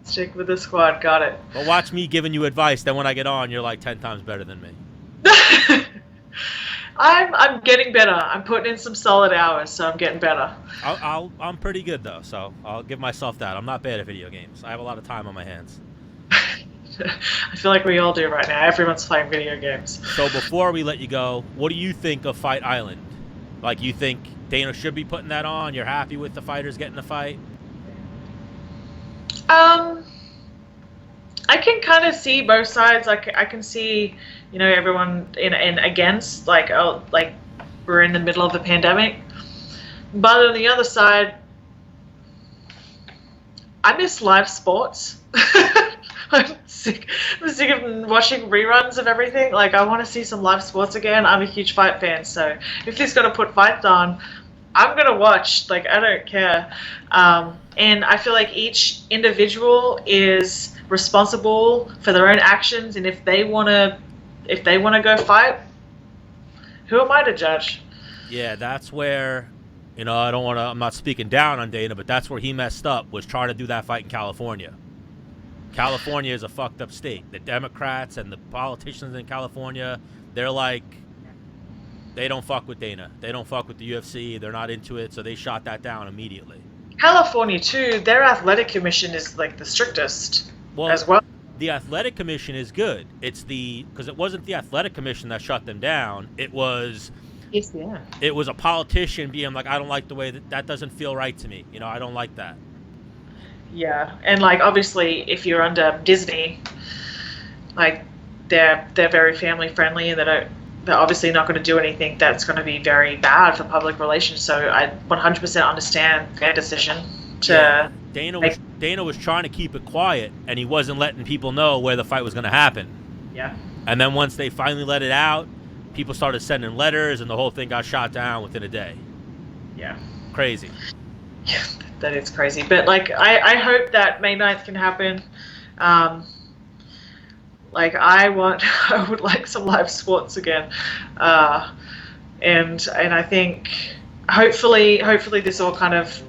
Stick with the squad. Got it. But watch me giving you advice. Then when I get on, you're like 10 times better than me. I'm getting better. I'm putting in some solid hours, so I'm getting better. I'm pretty good though, so I'll give myself that. I'm not bad at video games. I have a lot of time on my hands. I feel like we all do right now. Everyone's playing video games. So before we let you go, what do you think of Fight Island? Like, you think Dana should be putting that on? You're happy with the fighters getting the fight? I can kind of see both sides. Like I can see, everyone in against, like, oh, like we're in the middle of the pandemic. But on the other side, I miss live sports. I'm sick of watching reruns of everything. Like, I want to see some live sports again. I'm a huge fight fan, so if he's going to put fights on, I'm going to watch. Like, I don't care. And I feel like each individual is responsible for their own actions, and if they want to go fight, who am I to judge? Yeah, that's where, I'm not speaking down on Dana, but that's where he messed up, was trying to do that fight in California. California is a fucked up state. The Democrats and the politicians in California, they're like, they don't fuck with Dana. They don't fuck with the UFC. They're not into it, so they shot that down immediately. California, too, their athletic commission is like the strictest as well. The athletic commission is good. Because it wasn't the athletic commission that shut them down. It was a politician being like, I don't like the way that doesn't feel right to me. I don't like that. Yeah, and like obviously, if you're under Disney, like they're very family friendly, and they're obviously not going to do anything that's going to be very bad for public relations. So I 100% understand their decision to. Yeah. Dana was trying to keep it quiet, and he wasn't letting people know where the fight was going to happen. Yeah. And then once they finally let it out, people started sending letters, and the whole thing got shot down within a day. Yeah. Crazy. Yeah, that is crazy. But like, I hope that May 9th can happen. Like I would like some live sports again, and I think hopefully this all kind of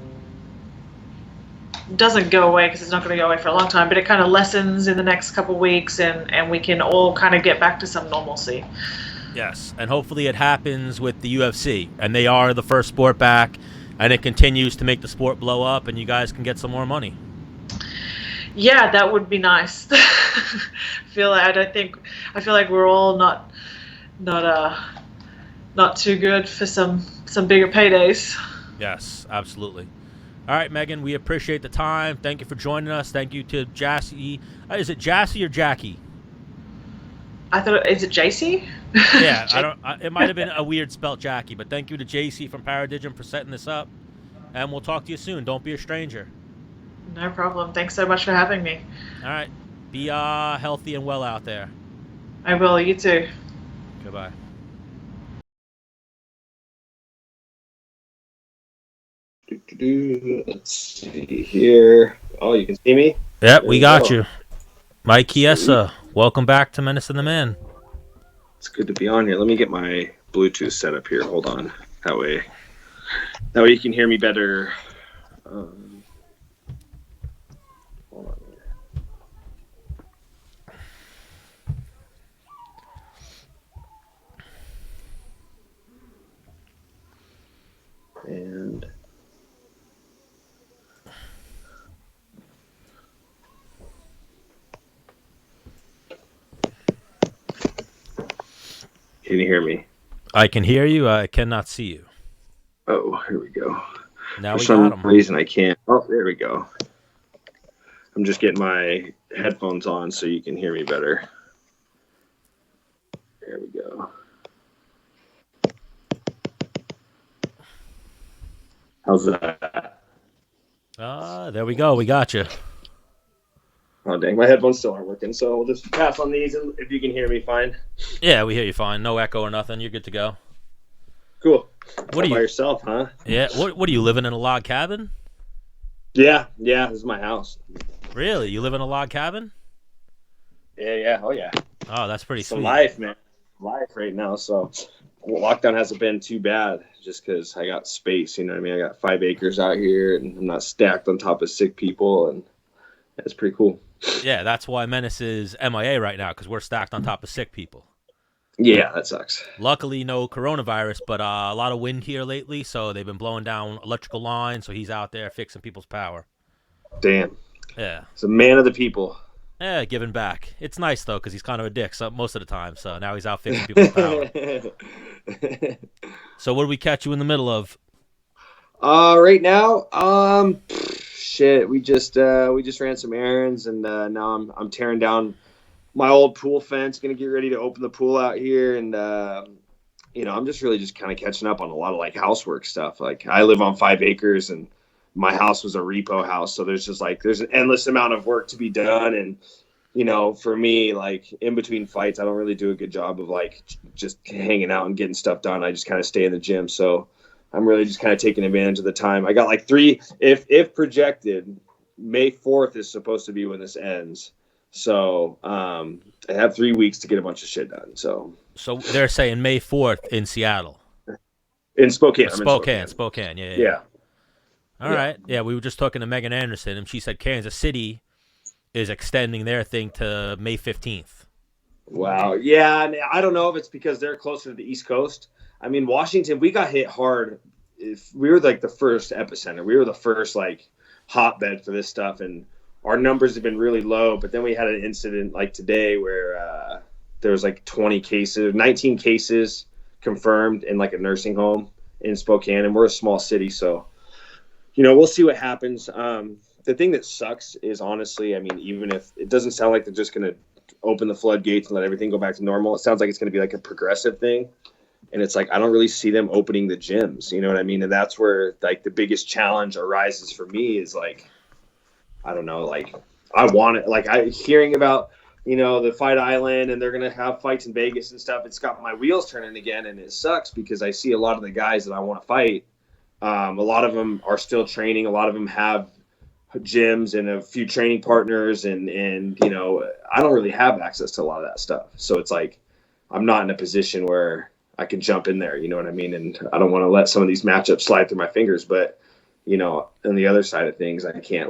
doesn't go away, because it's not going to go away for a long time, but it kind of lessens in the next couple of weeks, and we can all kind of get back to some normalcy. Yes, and hopefully it happens with the UFC, and they are the first sport back, and it continues to make the sport blow up, and you guys can get some more money. Yeah, that would be nice. I feel like we're all not too good for some bigger paydays. Yes, absolutely. All right, Megan, we appreciate the time. Thank you for joining us. Thank you to Jassy. Is it Jassy or Jackie? I thought, is it JC? Yeah, it might have been a weird spelt Jackie, but thank you to JC from Paradigm for setting this up, and we'll talk to you soon. Don't be a stranger. No problem. Thanks so much for having me. All right. Be healthy and well out there. I will. You too. Goodbye. Let's see here. Oh, you can see me? Yep, we got you. Mike Chiesa, welcome back to Menace and the Man. It's good to be on here. Let me get my Bluetooth set up here. Hold on. That way you can hear me better. Hold on here. And can you hear me? I can hear you. I cannot see you. Oh, here we go. Now For we some got him. reason I can't. Oh, there we go. I'm just getting my headphones on so you can hear me better. There we go. How's that? There we go. We got you. Oh, dang. My headphones still aren't working, so we'll just pass on these, and if you can hear me fine. Yeah, we hear you fine. No echo or nothing. You're good to go. Cool. What are you? By yourself, huh? Yeah. What are you, living in a log cabin? Yeah. This is my house. Really? You live in a log cabin? Yeah. Oh, yeah. Oh, that's pretty sweet. It's life, man. Life right now. So lockdown hasn't been too bad, just because I got space. You know what I mean? I got 5 acres out here, and I'm not stacked on top of sick people, and it's pretty cool. Yeah, that's why Menace is MIA right now, because we're stacked on top of sick people. Yeah, that sucks. Luckily, no coronavirus, but a lot of wind here lately, so they've been blowing down electrical lines, so he's out there fixing people's power. Damn. Yeah. He's a man of the people. Giving back. It's nice though because he's kind of a dick most of the time. So now he's out fixing people's power. So what do we catch you in the middle of? Right now, shit, we just ran some errands, and now I'm tearing down my old pool fence. Gonna get ready to open the pool out here, and I'm just really just kind of catching up on a lot of like housework stuff. Like I live on 5 acres, and my house was a repo house, so there's an endless amount of work to be done, and for me, like in between fights, I don't really do a good job of like just hanging out and getting stuff done. I just kind of stay in the gym, so I'm really just kind of taking advantage of the time. I got like 3, if projected, May 4th is supposed to be when this ends. So I have 3 weeks to get a bunch of shit done. So they're saying May 4th in Seattle. In Spokane. Spokane. Yeah. Yeah. All right. Yeah, we were just talking to Megan Anderson, and she said Kansas City is extending their thing to May 15th. Wow. Yeah, and I don't know if it's because they're closer to the East Coast. I mean, Washington, we got hit hard. If we were like the first epicenter, we were the first like hotbed for this stuff, and our numbers have been really low. But then we had an incident like today where there was like 19 cases confirmed in like a nursing home in Spokane, and we're a small city, so we'll see what happens. The thing that sucks is honestly, I mean, even if it doesn't sound like they're just going to open the floodgates and let everything go back to normal, it sounds like it's going to be like a progressive thing. And it's like, I don't really see them opening the gyms. You know what I mean? And that's where like the biggest challenge arises for me is like, I don't know, like I want it. Like hearing about, the Fight Island and they're going to have fights in Vegas and stuff. It's got my wheels turning again. And it sucks because I see a lot of the guys that I want to fight. A lot of them are still training. A lot of them have gyms and a few training partners. And I don't really have access to a lot of that stuff. So it's like, I'm not in a position where I can jump in there, you know what I mean? And I don't want to let some of these matchups slide through my fingers, but on the other side of things, I can't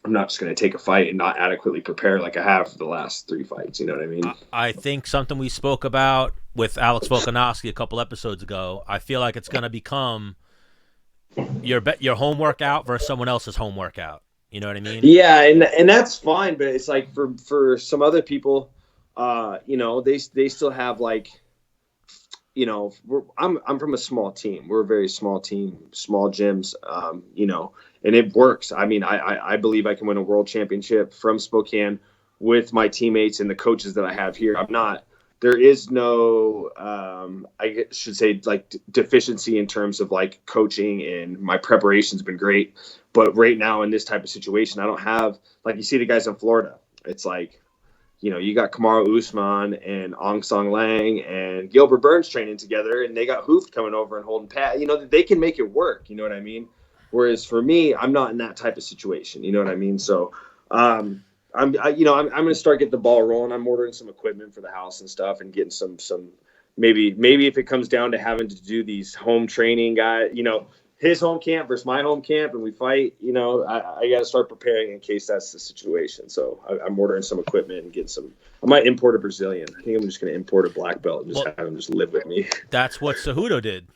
I'm not just going to take a fight and not adequately prepare like I have for the last 3 fights. You know what I mean? I think something we spoke about with Alex Volkanovski a couple episodes ago, I feel like it's going to become your home workout versus someone else's home workout. You know what I mean? Yeah. And that's fine. But it's like for some other people, they still have like, I'm from a small team. We're a very small team, small gyms, and it works. I mean, I believe I can win a world championship from Spokane with my teammates and the coaches that I have here. There is no, I should say like deficiency in terms of like coaching, and my preparation's been great. But right now in this type of situation, I don't have, like you see the guys in Florida. It's like, you got Kamaru Usman and Aung Song Lang and Gilbert Burns training together, and they got Hooft coming over and holding Pat. They can make it work. You know what I mean? Whereas for me, I'm not in that type of situation. You know what I mean? So, I'm going to start getting the ball rolling. I'm ordering some equipment for the house and stuff, and getting some maybe if it comes down to having to do these home training his home camp versus my home camp, and we fight, I got to start preparing in case that's the situation. So I'm ordering some equipment and getting I might import a Brazilian. I think I'm just going to import a black belt and just have him just live with me. That's what Cejudo did.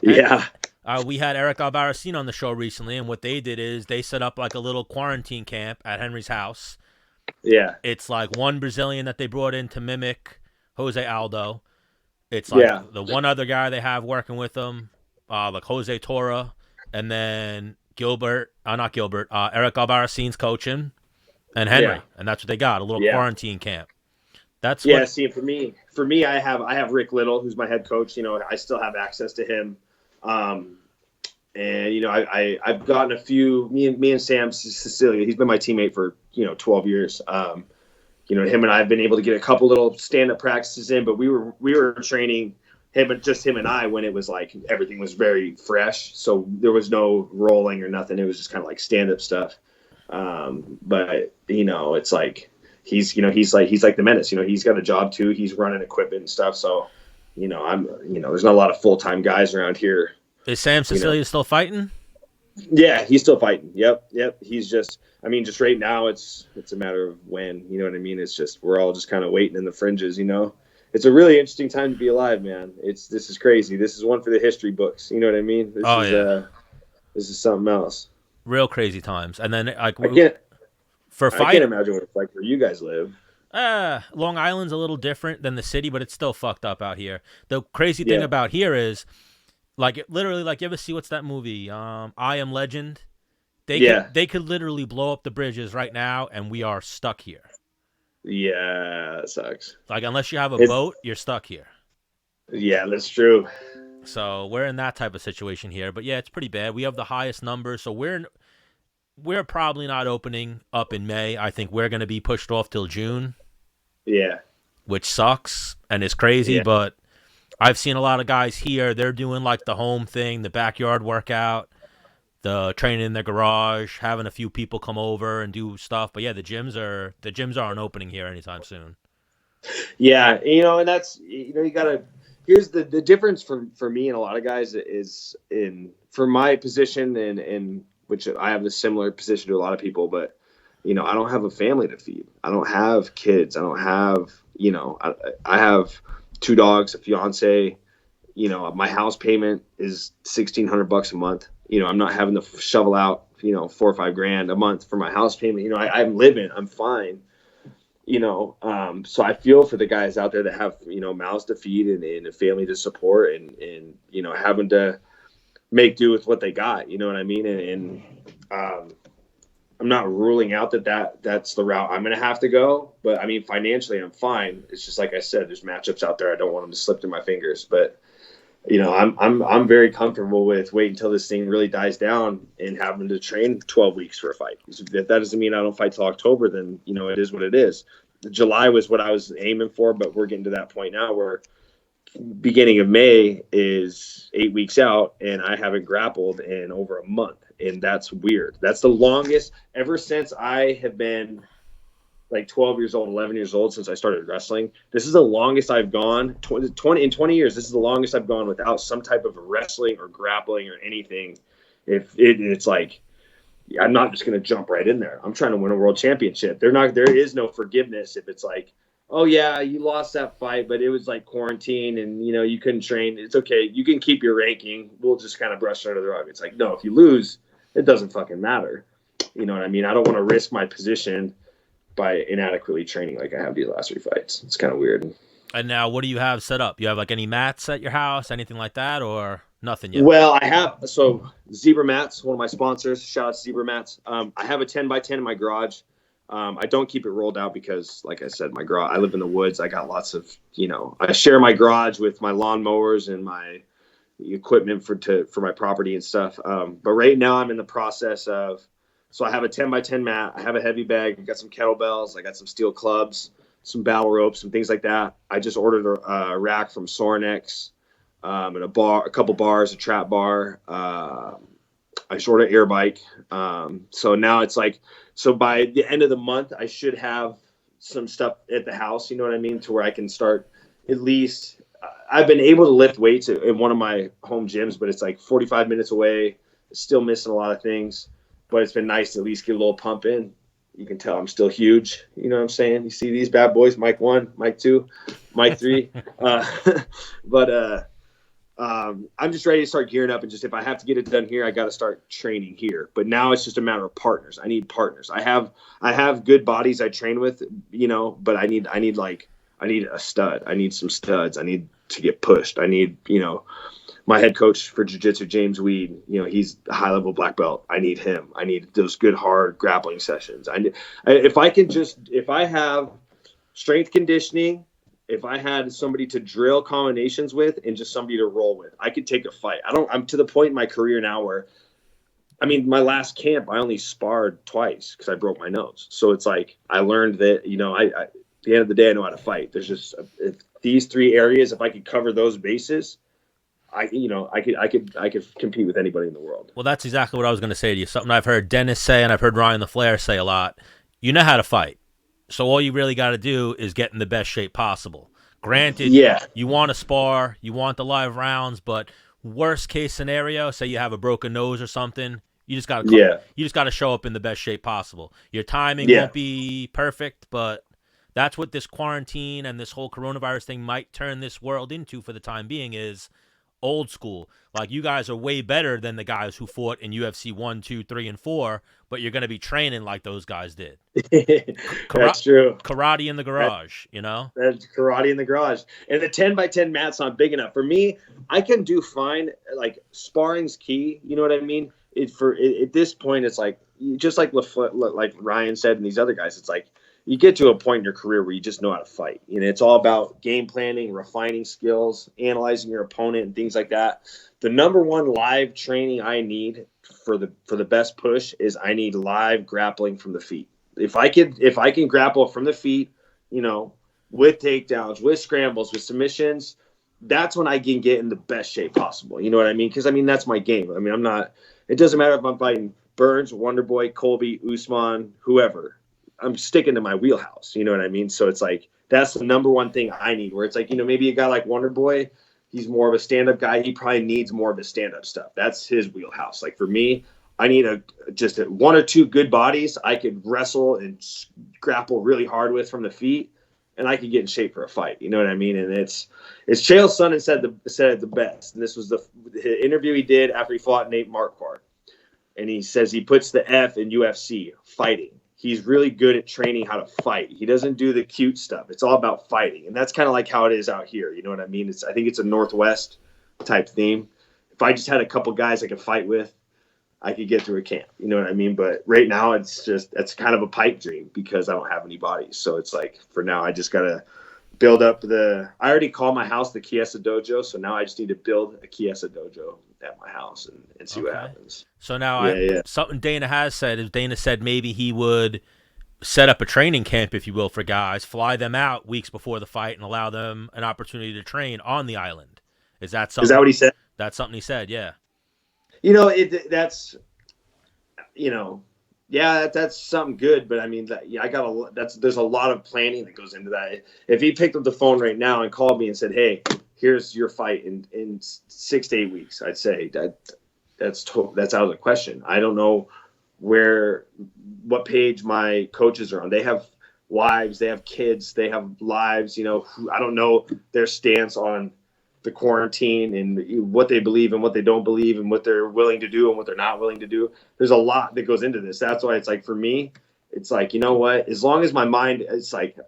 Yeah. We had Eric Albarracin on the show recently, and what they did is they set up like a little quarantine camp at Henry's house. Yeah. It's like one Brazilian that they brought in to mimic Jose Aldo. It's like the one other guy they have working with them. Like Jose Torra, and then Eric Albarracin's coaching, and Henry, and that's what they got, a little quarantine camp. See, for me, I have Rick Little, who's my head coach. I still have access to him, and I've gotten a few. Me and Sam Cecilia, he's been my teammate for 12 years. Him and I have been able to get a couple little stand-up practices in, but we were training him and I when it was like everything was very fresh, so there was no rolling or nothing. It was just kind of like stand-up stuff. But it's like he's like the Menace. He's got a job too. He's running equipment and stuff. So there's not a lot of full-time guys around here. Is Sam Cecilia still fighting? Yeah, he's still fighting. Yep. He's just right now it's a matter of when. You know what I mean? It's just we're all just kind of waiting in the fringes. It's a really interesting time to be alive, man. This is crazy. This is one for the history books. You know what I mean? This is something else. Real crazy times. And then For I can't fight, imagine what it's like where you guys live. Long Island's a little different than the city, but it's still fucked up out here. The crazy thing Yeah. about here is, like, literally, like, you ever see what's that movie? I Am Legend. Yeah. They could literally blow up the bridges right now, and we are stuck here. Yeah, that sucks. Like, unless you have a It's, boat, you're stuck here. yeah, that's true. So we're in that type of situation here. But yeah, it's pretty bad. We have the highest numbers, so we're probably not opening up in May. I think we're going to be pushed off till June. Yeah. Which sucks and is crazy, Yeah. but I've seen a lot of guys here. They're doing like the home thing, the backyard workout, the training in their garage, having a few people come over and do stuff. But yeah, the gyms aren't opening here anytime soon. Yeah, and that's you gotta. Here's the difference for me and a lot of guys is for my position and which I have a similar position to a lot of people, but I don't have a family to feed. I don't have kids. I don't have I have 2 dogs, a fiance. My house payment is $1,600 a month. I'm not having to shovel out $4 or $5 grand a month for my house payment. I'm living. I'm fine. So I feel for the guys out there that have mouths to feed and a family to support and having to make do with what they got. You know what I mean? And I'm not ruling out that's the route I'm going to have to go. But I mean, financially, I'm fine. It's just like I said, there's matchups out there I don't want them to slip through my fingers. But I'm very comfortable with waiting until this thing really dies down and having to train 12 weeks for a fight. If that doesn't mean I don't fight till October, then it is what it is. July was what I was aiming for, but we're getting to that point now where beginning of May is 8 weeks out and I haven't grappled in over a month, and that's weird. That's the longest ever since I have been like 12 years old, 11 years old, since I started wrestling. This is the longest I've gone 20 years. This is the longest I've gone without some type of wrestling or grappling or anything. It's like, I'm not just going to jump right in there. I'm trying to win a world championship. There is no forgiveness if it's like, oh yeah, you lost that fight, but it was like quarantine and you couldn't train. It's okay. You can keep your ranking. We'll just kind of brush it under the rug. It's like, no, if you lose, it doesn't fucking matter. You know what I mean? I don't want to risk my position by inadequately training like I have these last 3 fights. It's kind of weird. And now, what do you have set up? You have like any mats at your house, anything like that, or nothing yet? Well, I have Zebra Mats, one of my sponsors. Shout out to Zebra Mats. I have a 10x10 in my garage. I don't keep it rolled out because, like I said, my garage. I live in the woods. I got lots of I share my garage with my lawn mowers and my equipment for my property and stuff. But right now, I'm in the process of. So I have a 10x10 mat. I have a heavy bag. I got some kettlebells. I got some steel clubs, some battle ropes, some things like that. I just ordered a rack from Sorinex, and a couple bars, a trap bar. I just ordered an air bike. So now it's like, so by the end of the month, I should have some stuff at the house. You know what I mean? To where I can start at least. I've been able to lift weights in one of my home gyms, but it's like 45 minutes away. Still missing a lot of things. But it's been nice to at least get a little pump in. You can tell I'm still huge. You know what I'm saying? You see these bad boys, Mike 1, Mike 2, Mike 3. But I'm just ready to start gearing up. And just if I have to get it done here, I got to start training here. But now it's just a matter of partners. I need partners. I have good bodies I train with, but I need a stud. I need some studs. I need to get pushed. I need, my head coach for jiu-jitsu, James Weed, he's a high-level black belt. I need him. I need those good, hard grappling sessions. If I have strength conditioning, if I had somebody to drill combinations with and just somebody to roll with, I could take a fight. I'm to the point in my career now where, my last camp, I only sparred twice because I broke my nose. So it's like I learned that, at the end of the day, I know how to fight. There's just if these 3 areas, if I could cover those bases, I could compete with anybody in the world. Well, that's exactly what I was going to say to you. Something I've heard Dennis say and I've heard Ryan the Flair say a lot. You know how to fight. So all you really got to do is get in the best shape possible. Granted, you want to spar, you want the live rounds, but worst case scenario, say you have a broken nose or something, you just got to show up in the best shape possible. Your timing won't be perfect, but that's what this quarantine and this whole coronavirus thing might turn this world into for the time being is old school. Like, you guys are way better than the guys who fought in UFC 1, 2, 3, and 4, but you're going to be training like those guys did. That's true. Karate in the garage, you know? That's karate in the garage. And the 10x10 mat's not big enough. For me, I can do fine. Like, sparring's key. You know what I mean? At this point, it's like, just like Ryan said and these other guys, it's like, you get to a point in your career where you just know how to fight. You know, it's all about game planning, refining skills, analyzing your opponent, and things like that. The number one live training I need for the best push is I need live grappling from the feet. If I can grapple from the feet, you know, with takedowns, with scrambles, with submissions, that's when I can get in the best shape possible. You know what I mean? Because, I mean, that's my game. I mean, it doesn't matter if I'm fighting Burns, Wonderboy, Colby, Usman, whoever. I'm sticking to my wheelhouse. You know what I mean? So it's like, that's the number one thing I need, where it's like, you know, maybe a guy like Wonderboy, he's more of a stand-up guy. He probably needs more of the stand-up stuff. That's his wheelhouse. Like, for me, I need just one or two good bodies I could wrestle and grapple really hard with from the feet, and I could get in shape for a fight. You know what I mean? And it's Chael Sonnen said it the best. And this was the interview he did after he fought Nate Marquardt. And he says he puts the F in UFC, fighting. He's really good at training how to fight. He doesn't do the cute stuff. It's all about fighting. And that's kind of like how it is out here. You know what I mean? I think it's a Northwest type theme. If I just had a couple guys I could fight with, I could get through a camp. You know what I mean? But right now it's kind of a pipe dream because I don't have any bodies. So it's like, for now, I just got to build up I already call my house the Chiesa Dojo. So now I just need to build a Chiesa Dojo at my house and see what happens. So now something Dana has said is Dana said maybe he would set up a training camp, if you will, for guys, fly them out weeks before the fight and allow them an opportunity to train on the island. Is that what he said? That's something he said. Yeah. You know, that's something good, but I mean, there's a lot of planning that goes into that. If he picked up the phone right now and called me and said, "Hey, here's your fight in 6 to 8 weeks," I'd say that's out of the question. I don't know what page my coaches are on. They have wives, they have kids, they have lives. You know, I don't know their stance on the quarantine and what they believe and what they don't believe and what they're willing to do and what they're not willing to do. There's a lot that goes into this. That's why it's like, for me, it's like, you know what, as long as my mind, it's like,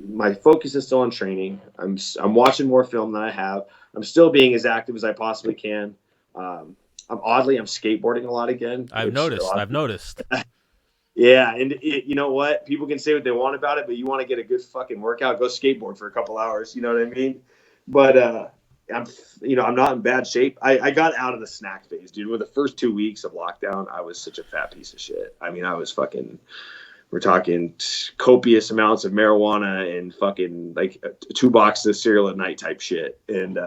my focus is still on training. I'm watching more film than I have. I'm still being as active as I possibly can. I'm skateboarding a lot again. I've noticed. Yeah. And you know what, people can say what they want about it, but you want to get a good fucking workout, go skateboard for a couple hours. You know what I mean? But I'm not in bad shape. I got out of the snack phase, dude. With the first 2 weeks of lockdown, I was such a fat piece of shit. I mean, I was we're talking copious amounts of marijuana and fucking like 2 boxes of cereal at night type shit. And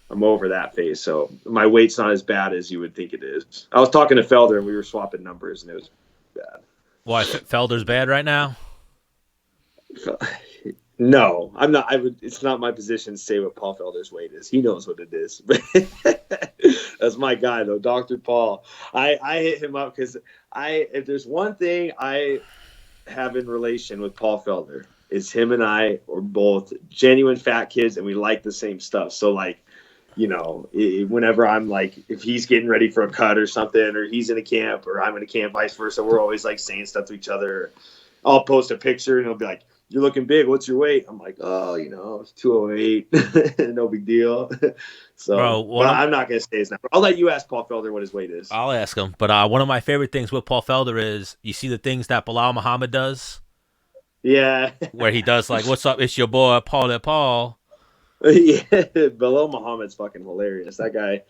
I'm over that phase. So my weight's not as bad as you would think it is. I was talking to Felder and we were swapping numbers and it was bad. Why, Felder's bad right now? No, I'm not. It's not my position to say what Paul Felder's weight is. He knows what it is. That's my guy, though, Dr. Paul. I hit him up because if there's one thing I have in relation with Paul Felder, is him and I are both genuine fat kids, and we like the same stuff. So, like, you know, whenever I'm like, if he's getting ready for a cut or something, or he's in a camp, or I'm in a camp, vice versa, we're always like saying stuff to each other. I'll post a picture, and he'll be like, "You're looking big. What's your weight?" I'm like, "Oh, you know, it's 208. No big deal." So, bro, I'm not going to say his number. I'll let you ask Paul Felder what his weight is. I'll ask him. But one of my favorite things with Paul Felder is, you see the things that Bilal Muhammad does? Yeah. Where he does, like, "What's up? It's your boy, Paul." Yeah. Bilal Muhammad's fucking hilarious. That guy,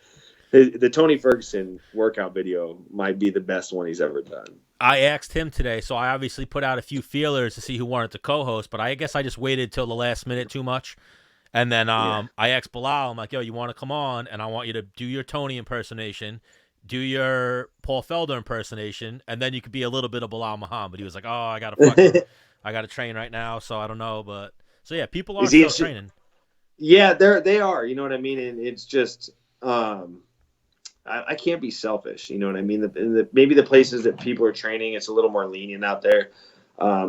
the Tony Ferguson workout video might be the best one he's ever done. I asked him today, so I obviously put out a few feelers to see who wanted to co-host, but I guess I just waited till the last minute too much. And then I asked Bilal, I'm like, "Yo, you want to come on? And I want you to do your Tony impersonation, do your Paul Felder impersonation, and then you could be a little bit of Bilal Muhammad." He was like, "Oh, I got to train right now, so I don't know." But so yeah, people are still training. Yeah, they are. You know what I mean? And it's just I can't be selfish. You know what I mean? Maybe the places that people are training, it's a little more lenient out there.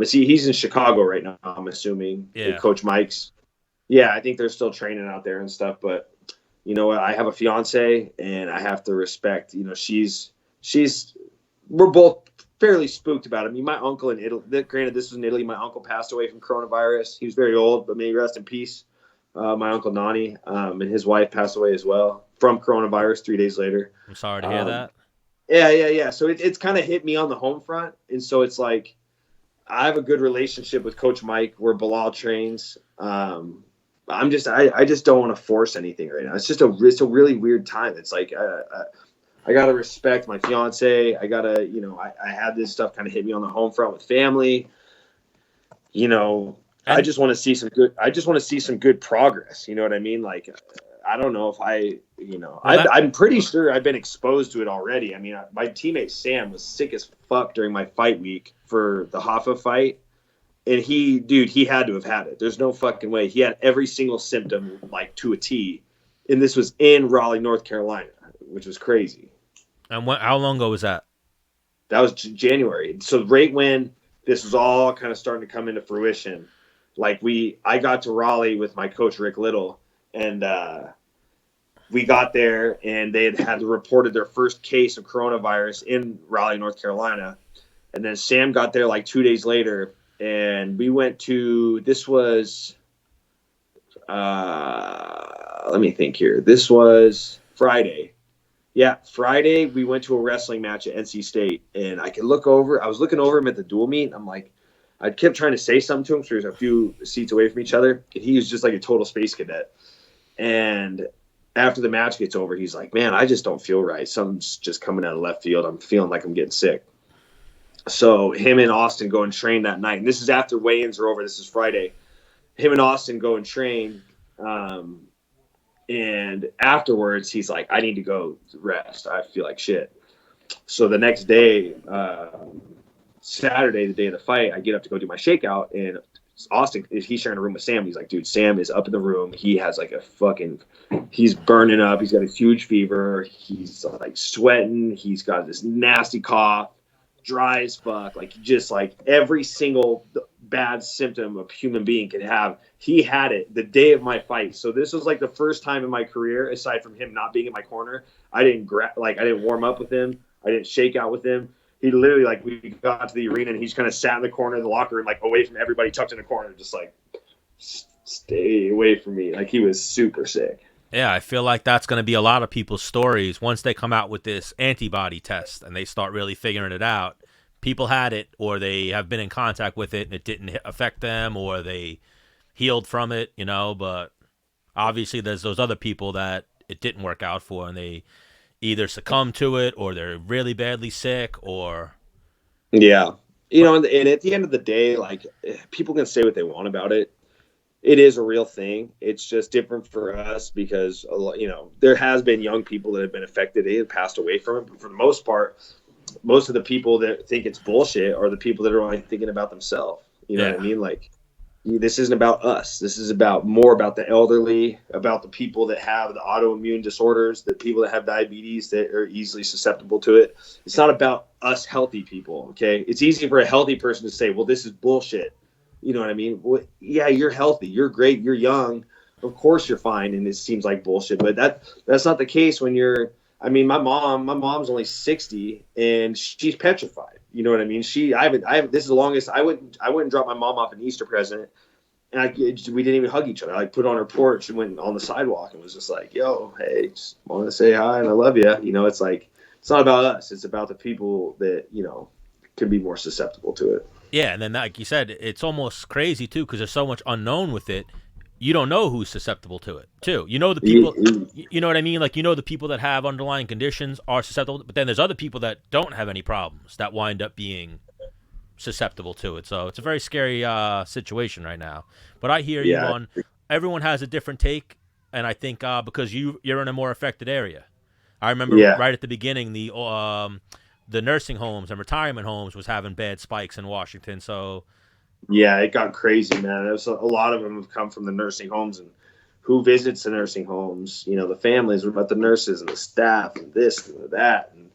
He's in Chicago right now, I'm assuming. Yeah. Coach Mike's. Yeah, I think they're still training out there and stuff. But you know what, I have a fiance and I have to respect, you know, we're both fairly spooked about it. I mean, my uncle in Italy, granted this was in Italy, my uncle passed away from coronavirus. He was very old, but may he rest in peace. My uncle Nani, and his wife passed away as well from coronavirus 3 days later. I'm sorry to hear that. Yeah. So it's kind of hit me on the home front. And so it's like, I have a good relationship with Coach Mike where Bilal trains. I just don't want to force anything right now. It's a really weird time. It's like, I got to respect my fiance. I got to, you know, I had this stuff kind of hit me on the home front with family. You know, I just want to see some good progress. You know what I mean? Like, I don't know if I'm pretty sure I've been exposed to it already. I mean, my teammate Sam was sick as fuck during my fight week for the Hoffa fight. And he had to have had it. There's no fucking way. He had every single symptom, like, to a T. And this was in Raleigh, North Carolina, which was crazy. And how long ago was that? That was January. So right when this was all kind of starting to come into fruition, like I got to Raleigh with my coach, Rick Little, and we got there and they had reported their first case of coronavirus in Raleigh, North Carolina. And then Sam got there like 2 days later, and we went to, this was, let me think here. This was Friday. Yeah, Friday we went to a wrestling match at NC State, and I was looking over him at the dual meet, and I'm like, I kept trying to say something to him, so he was a few seats away from each other, and he was just like a total space cadet. And after the match gets over, he's like, man, I just don't feel right. Something's just coming out of left field. I'm feeling like I'm getting sick. So him and Austin go and train that night. And this is after weigh-ins are over. This is Friday. Him and Austin go and train. And afterwards, he's like, I need to go rest. I feel like shit. So the next day, Saturday, the day of the fight, I get up to go do my shakeout. And Austin, he's sharing a room with Sam. He's like, dude, Sam is up in the room. He has like he's burning up. He's got a huge fever. He's like sweating. He's got this nasty cough. Dry as fuck, like just like every single bad symptom a human being could have. He had it the day of my fight. So this was like the first time in my career, aside from him not being in my corner, I didn't warm up with him. I didn't shake out with him. He literally, like, we got to the arena and he just kind of sat in the corner of the locker room, like away from everybody, tucked in the corner, just like stay away from me. Like, he was super sick. Yeah, I feel like that's going to be a lot of people's stories once they come out with this antibody test and they start really figuring it out. People had it, or they have been in contact with it and it didn't affect them, or they healed from it, you know, but obviously there's those other people that it didn't work out for, and they either succumb to it or they're really badly sick or... Yeah. You know, and at the end of the day, like, people can say what they want about it. It is a real thing. It's just different for us because, you know, there has been young people that have been affected. They have passed away from it. But for the most part, most of the people that think it's bullshit are the people that are only thinking about themselves. You know what I mean? Like, this isn't about us. This is more about the elderly, about the people that have the autoimmune disorders, the people that have diabetes that are easily susceptible to it. It's not about us healthy people, okay? It's easy for a healthy person to say, well, this is bullshit. You know what I mean? Well, yeah, you're healthy. You're great. You're young. Of course you're fine, and it seems like bullshit. But that's not the case when you're – I mean, my mom's only 60, and she's petrified. You know what I mean? This is the longest – I wouldn't drop my mom off an Easter present, and we didn't even hug each other. I put her on her porch and went on the sidewalk and was just like, yo, hey, just wanted to say hi and I love you. You know, it's like – it's not about us. It's about the people that, you know, could be more susceptible to it. Yeah, and then like you said, it's almost crazy too because there's so much unknown with it. You don't know who's susceptible to it too. You know the people, you know what I mean? Like, you know the people that have underlying conditions are susceptible, but then there's other people that don't have any problems that wind up being susceptible to it. So it's a very scary situation right now. But I hear you on everyone has a different take, and I think because you're in a more affected area. I remember right at the beginning the nursing homes and retirement homes was having bad spikes in Washington. So, yeah, it got crazy, man. It was a lot of them have come from the nursing homes, and who visits the nursing homes? You know, the families, what about the nurses and the staff and this and that. And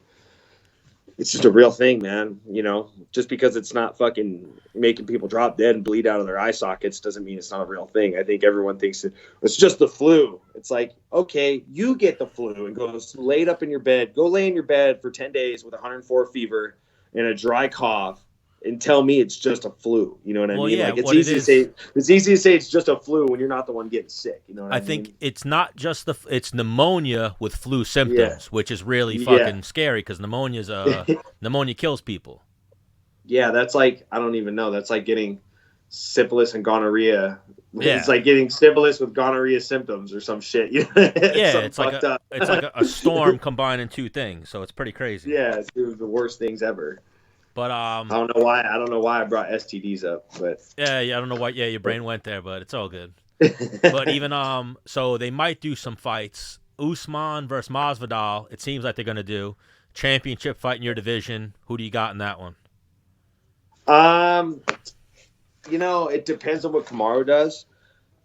it's just a real thing, man. You know, just because it's not fucking making people drop dead and bleed out of their eye sockets doesn't mean it's not a real thing. I think everyone thinks it's just the flu. It's like, okay, you get the flu and go laid up in your bed. Go lay in your bed for 10 days with 104 fever and a dry cough and tell me it's just a flu. You know what I mean? Yeah, like it's easy to say it's just a flu when you're not the one getting sick. You know what I mean? think it's not just it's pneumonia with flu symptoms, which is really fucking scary because pneumonia kills people. Yeah, that's like, I don't even know. That's like getting syphilis and gonorrhea. Yeah. It's like getting syphilis with gonorrhea symptoms or some shit. It's like a storm combining two things, so it's pretty crazy. Yeah, it's the worst things ever. But I don't know why I brought STDs up, but I don't know why. Yeah, your brain went there, but it's all good. But even so they might do some fights. Usman versus Masvidal. It seems like they're gonna do championship fight in your division. Who do you got in that one? You know, it depends on what Kamaru does.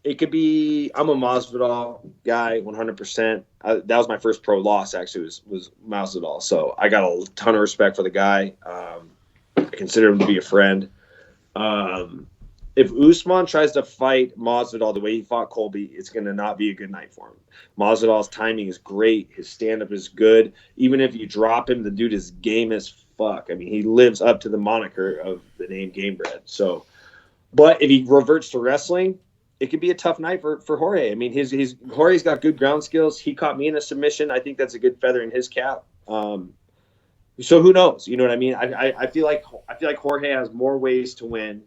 It could be, I'm a Masvidal guy, 100%. That was my first pro loss, actually, was Masvidal. So I got a ton of respect for the guy. I consider him to be a friend. If Usman tries to fight Masvidal the way he fought Colby, it's going to not be a good night for him. Masvidal's timing is great. His stand-up is good. Even if you drop him, the dude is game as fuck. I mean, he lives up to the moniker of the name Game Bread. So, but if he reverts to wrestling, it could be a tough night for Jorge. I mean, Jorge's got good ground skills. He caught me in a submission. I think that's a good feather in his cap. So who knows? You know what I mean? I feel like Jorge has more ways to win,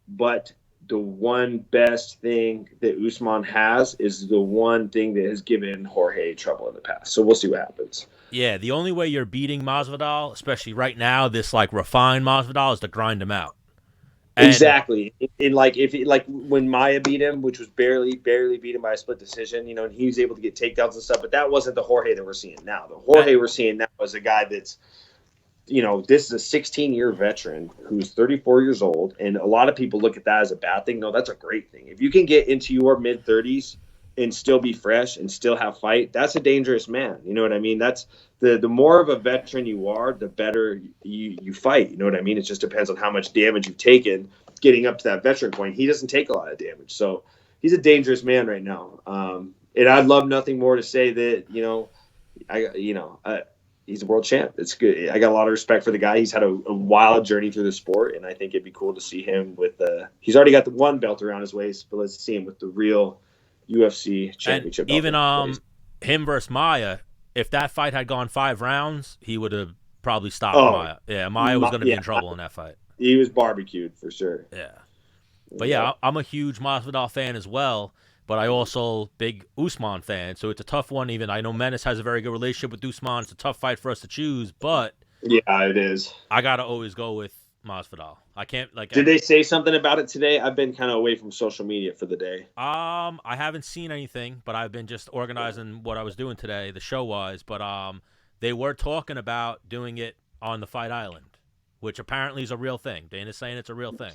but the one best thing that Usman has is the one thing that has given Jorge trouble in the past. So we'll see what happens. Yeah, the only way you're beating Masvidal, especially right now, this like refined Masvidal, is to grind him out. Exactly. And like when Maya beat him, which was barely beat him by a split decision, you know, and he was able to get takedowns and stuff, but that wasn't the Jorge that we're seeing now. The Jorge we're seeing now is a guy that's, you know, this is a 16-year veteran who's 34 years old, and a lot of people look at that as a bad thing. No, that's a great thing. If you can get into your mid-30s and still be fresh and still have fight, that's a dangerous man. You know what I mean? That's the more of a veteran you are, the better you fight. You know what I mean? It just depends on how much damage you've taken getting up to that veteran point. He doesn't take a lot of damage. So he's a dangerous man right now. And I'd love nothing more to say that, he's a world champ. It's good. I got a lot of respect for the guy. He's had a wild journey through the sport, and I think it'd be cool to see him with he's already got the one belt around his waist, but let's see him with the real UFC championship. And even him versus Maya, if that fight had gone 5 rounds, he would have probably stopped Maya. Yeah, Maya was going to be in trouble in that fight. He was barbecued for sure. Yeah. But yeah, I'm a huge Masvidal fan as well, but I also big Usman fan. So it's a tough one. Even I know Menace has a very good relationship with Usman. It's a tough fight for us to choose, but yeah, it is. I gotta always go with Masvidal. I can't Did they say something about it today? I've been kind of away from social media for the day. I haven't seen anything, but I've been just organizing what I was doing today, the show wise. But they were talking about doing it on the Fight Island, which apparently is a real thing. Dana's saying it's a real thing.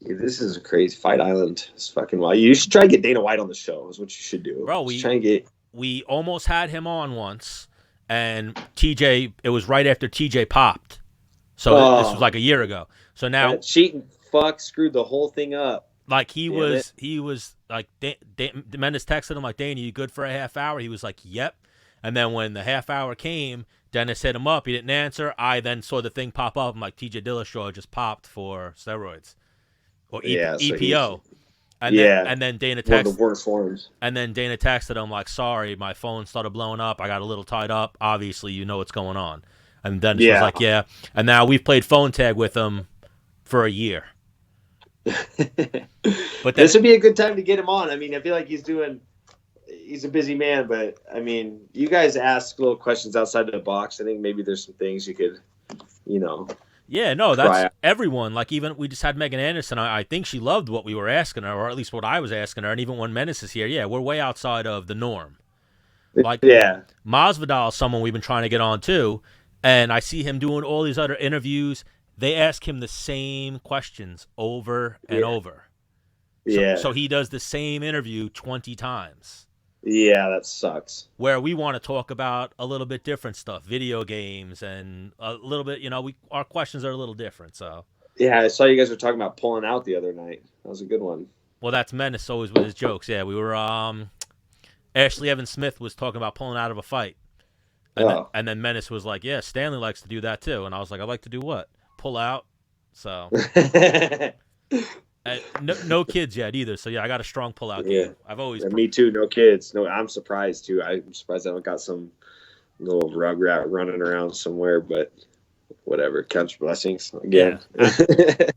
Yeah, this is a crazy Fight Island. It's fucking wild. You should try to get Dana White on the show. Is what you should do. Bro, we almost had him on once, and TJ. It was right after TJ popped, so this was like a year ago. So now cheating fuck screwed the whole thing up. Like he was like Menace texted him like, Dana, you good for a half hour? He was like, yep. And then when the half hour came, Dennis hit him up. He didn't answer. I then saw the thing pop up. I'm like, TJ Dillashaw just popped for steroids. Or EPO. And then Dana texted. One of the worst forms. And then Dana texted him like, sorry, my phone started blowing up. I got a little tied up. Obviously, you know what's going on. And Dennis was like, yeah. And now we've played phone tag with him for a year. But this would be a good time to get him on. I mean, I feel like he's a busy man, but I mean, you guys ask little questions outside of the box. I think maybe there's some things you could, Yeah, no, that's everyone. Like, even we just had Megan Anderson. I think she loved what we were asking her, or at least what I was asking her. And even when Menace is here, we're way outside of the norm. Like, Masvidal is someone we've been trying to get on too, and I see him doing all these other interviews. They ask him the same questions over and over. So he does the same interview 20 times. Yeah, that sucks. Where we want to talk about a little bit different stuff, video games, and a little bit, our questions are a little different. So, Yeah, I saw you guys were talking about pulling out the other night. That was a good one. well, that's Menace always with his jokes. Yeah, we were, Ashley Evans Smith was talking about pulling out of a fight. And then Menace was like, yeah, Stanley likes to do that too. And I was like, I like to do what? Pull out. So, no kids yet either. So, yeah, I got a strong pull out game. I've always. Me too. No kids. No, I'm surprised too. I'm surprised I haven't got some little rugrat running around somewhere, but whatever. Count your blessings again. Yeah.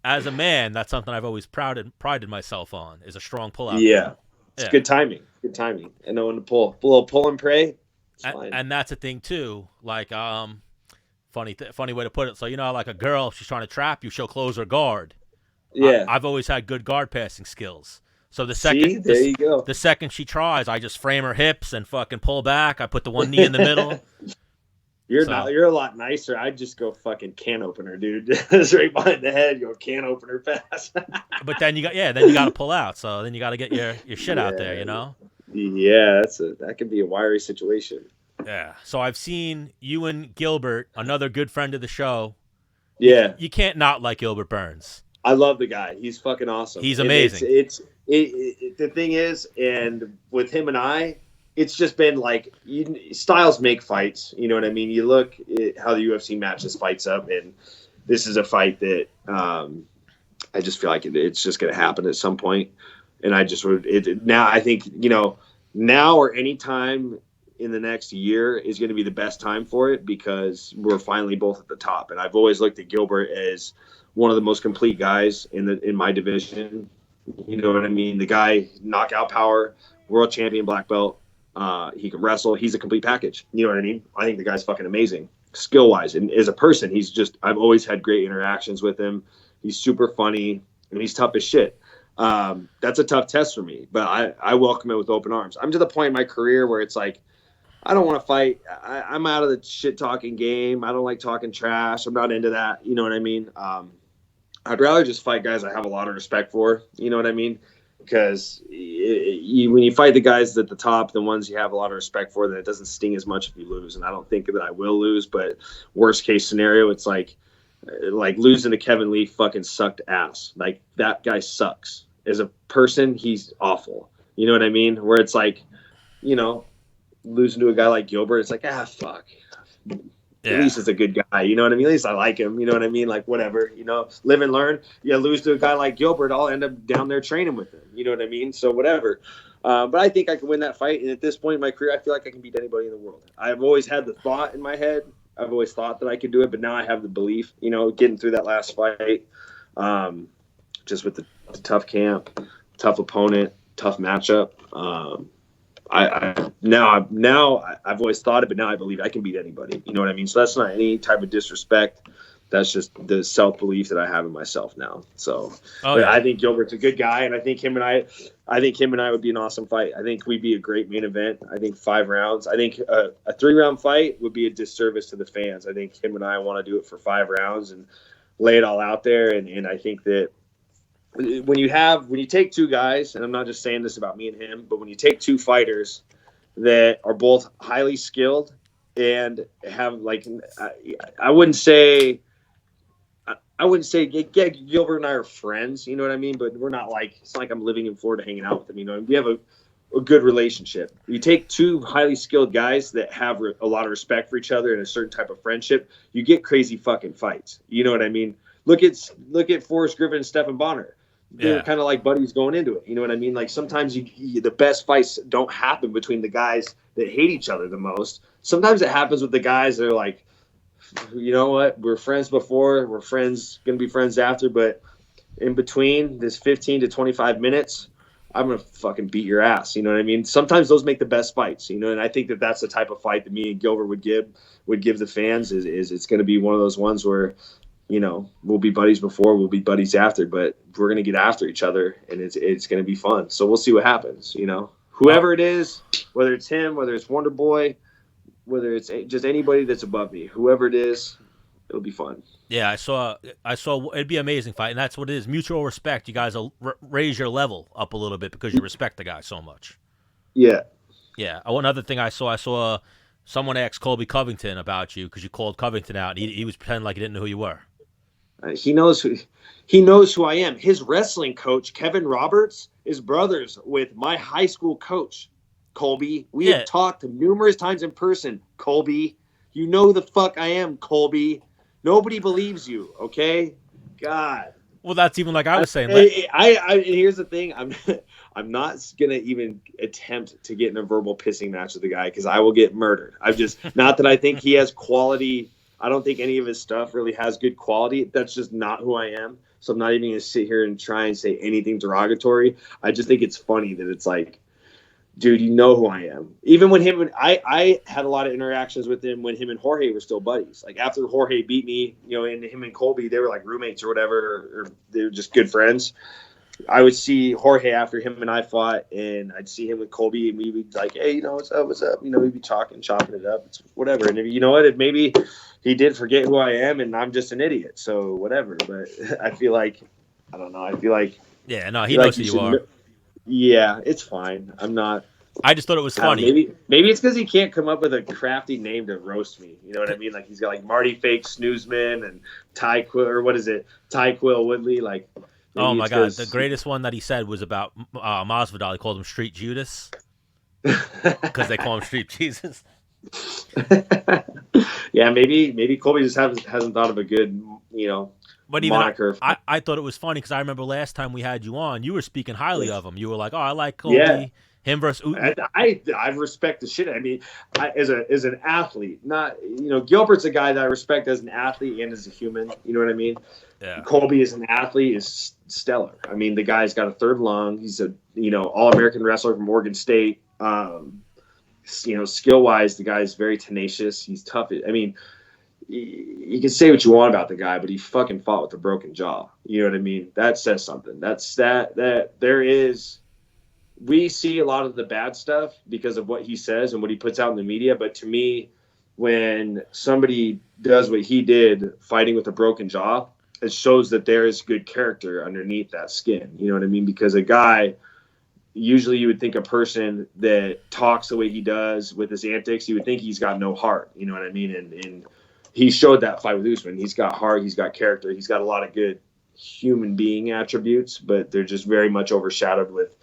As a man, that's something I've always prided myself on, is a strong pull out game. It's good timing. Good timing. And knowing to pull. A little pull and pray. And that's a thing too. Like, funny way to put it. So like a girl, if she's trying to trap you, she'll close her guard. Yeah, I've always had good guard passing skills. So the second she tries, I just frame her hips and fucking pull back. I put the one knee in the middle. You're a lot nicer. I'd just go fucking can opener, dude. Just right behind the head, go can opener pass. But then you got to pull out. So then you got to get your shit out there, Yeah, that could be a wiry situation. Yeah. So I've seen you and Gilbert, another good friend of the show. Yeah. You can't not like Gilbert Burns. I love the guy. He's fucking awesome. He's amazing. The thing is, and with him and I, it's just been like styles make fights. You know what I mean? You look at how the UFC matches fights up, and this is a fight that I just feel like it's just going to happen at some point. And I just now I think now or any time in the next year is going to be the best time for it, because we're finally both at the top. And I've always looked at Gilbert as one of the most complete guys in my division. You know what I mean? The guy, knockout power, world champion, black belt. He can wrestle. He's a complete package. You know what I mean? I think the guy's fucking amazing, skill wise, and as a person, I've always had great interactions with him. He's super funny and he's tough as shit. That's a tough test for me, but I welcome it with open arms. I'm to the point in my career where it's like, I don't want to fight. I'm out of the shit talking game. I don't like talking trash. I'm not into that. You know what I mean? I'd rather just fight guys I have a lot of respect for. You know what I mean? Because when you fight the guys at the top, the ones you have a lot of respect for, then it doesn't sting as much if you lose. And I don't think that I will lose, but worst case scenario, it's like losing to Kevin Lee fucking sucked ass. Like, that guy sucks. As a person, he's awful. You know what I mean? Where it's like, losing to a guy like Gilbert, it's like, fuck. Yeah. At least it's a good guy. You know what I mean? At least I like him. You know what I mean? Like, whatever, live and learn. Yeah, lose to a guy like Gilbert, I'll end up down there training with him. You know what I mean? So whatever. But I think I can win that fight. And at this point in my career, I feel like I can beat anybody in the world. I've always had the thought in my head. I've always thought that I could do it, but now I have the belief, getting through that last fight, just with the tough camp, tough opponent, tough matchup. I've always thought it, but now I believe I can beat anybody. You know what I mean? So that's not any type of disrespect. That's just the self-belief that I have in myself now. So I think Gilbert's a good guy, and I think him and I would be an awesome fight. I think we'd be a great main event. I think 5 rounds. I think a 3-round fight would be a disservice to the fans. I think him and I want to do it for 5 rounds and lay it all out there. And I think that when you take 2 guys, and I'm not just saying this about me and him, but when you take 2 fighters that are both highly skilled and have, like, I wouldn't say Gilbert and I are friends, you know what I mean? But we're not like, it's not like I'm living in Florida hanging out with him, we have a good relationship. You take 2 highly skilled guys that have a lot of respect for each other and a certain type of friendship, you get crazy fucking fights. You know what I mean? Look at Forrest Griffin and Stephen Bonner. They're kind of like buddies going into it. You know what I mean? Like, sometimes the best fights don't happen between the guys that hate each other the most. Sometimes it happens with the guys that are like, you know what? We're friends before. We're friends, going to be friends after. But in between this 15 to 25 minutes, I'm going to fucking beat your ass. You know what I mean? Sometimes those make the best fights, and I think that that's the type of fight that me and Gilbert would give the fans is it's going to be one of those ones where, we'll be buddies before, we'll be buddies after, but we're going to get after each other, and it's going to be fun. So we'll see what happens, Whoever it is, whether it's him, whether it's Wonder Boy, whether it's just anybody that's above me, whoever it is, it'll be fun. Yeah, I saw it'd be an amazing fight, and that's what it is. Mutual respect. You guys will raise your level up a little bit because you respect the guy so much. Yeah. Yeah. Oh, another thing I saw someone asked Colby Covington about you because you called Covington out. And he was pretending like he didn't know who you were. He knows who I am. His wrestling coach, Kevin Roberts, is brothers with my high school coach, Colby. We Yeah. have talked numerous times in person, Colby. You know who the fuck I am, Colby. Nobody believes you, okay? God. Well, that's even like I was saying. And here's the thing. I'm not gonna even attempt to get in a verbal pissing match with the guy because I will get murdered. I've just not that I think he has quality. I don't think any of his stuff really has good quality. That's just not who I am. So I'm not even gonna sit here and try and say anything derogatory. I just think it's funny that it's like, dude, you know who I am. Even when I had a lot of interactions with him when him and Jorge were still buddies. Like after Jorge beat me, and him and Colby, they were like roommates or whatever, or they were just good friends. I would see Jorge after him and I fought, and I'd see him with Colby, and we'd be like, hey, what's up? We'd be chopping it up. It's whatever. And you know what? Maybe he did forget who I am, and I'm just an idiot. So whatever. But I feel like, I don't know. I feel like. Yeah, no, he knows who you are. Yeah, it's fine. I'm not. I just thought it was funny. Maybe it's because he can't come up with a crafty name to roast me. You know what I mean? Like he's got like Marty Fake Snoozman and Ty Quill, or what is it? Ty Quill Woodley. Like, oh my God, the greatest one that he said was about Masvidal. He called him Street Judas because they call him Street Jesus. Yeah, maybe Colby just hasn't thought of a good But even moniker. I thought it was funny because I remember last time we had you on, you were speaking highly of him. You were like, "Oh, I like Colby." Yeah. Him versus I respect the shit. I mean, as an athlete, not Gilbert's a guy that I respect as an athlete and as a human. You know what I mean? Yeah. Colby as an athlete is stellar. I mean, the guy's got a third lung. He's a All-American wrestler from Oregon State. Skill wise, the guy's very tenacious. He's tough. I mean, you can say what you want about the guy, but he fucking fought with a broken jaw. You know what I mean? That says something. That there is. We see a lot of the bad stuff because of what he says and what he puts out in the media. But to me, when somebody does what he did, fighting with a broken jaw, it shows that there is good character underneath that skin. You know what I mean? Because a guy, usually you would think a person that talks the way he does with his antics, you would think he's got no heart. You know what I mean? And he showed that fight with Usman. He's got heart. He's got character. He's got a lot of good human being attributes, but they're just very much overshadowed with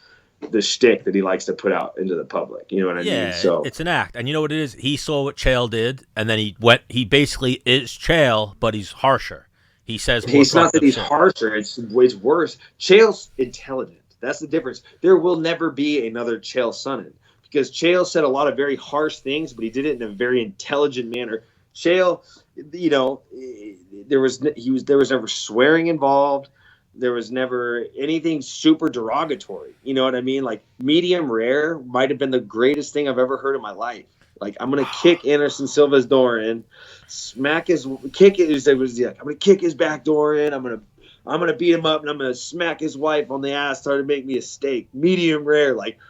the shtick that he likes to put out into the public. You know what I mean? So it's an act. And you know what it is? He saw what Chael did, and then he basically is Chael, but he's harsher. He says more. It's not that he's harsher. It's worse. Chael's intelligent. That's the difference. There will never be another Chael Sonnen because Chael said a lot of very harsh things, but he did it in a very intelligent manner. Chael, there was never swearing involved. There was never anything super derogatory. You know what I mean? Like medium rare might have been the greatest thing I've ever heard in my life. Like I'm gonna kick Anderson Silva's door in, smack his kick. It was like I'm gonna kick his back door in. I'm gonna beat him up and I'm gonna smack his wife on the ass. Try to make me a steak. Medium rare. Like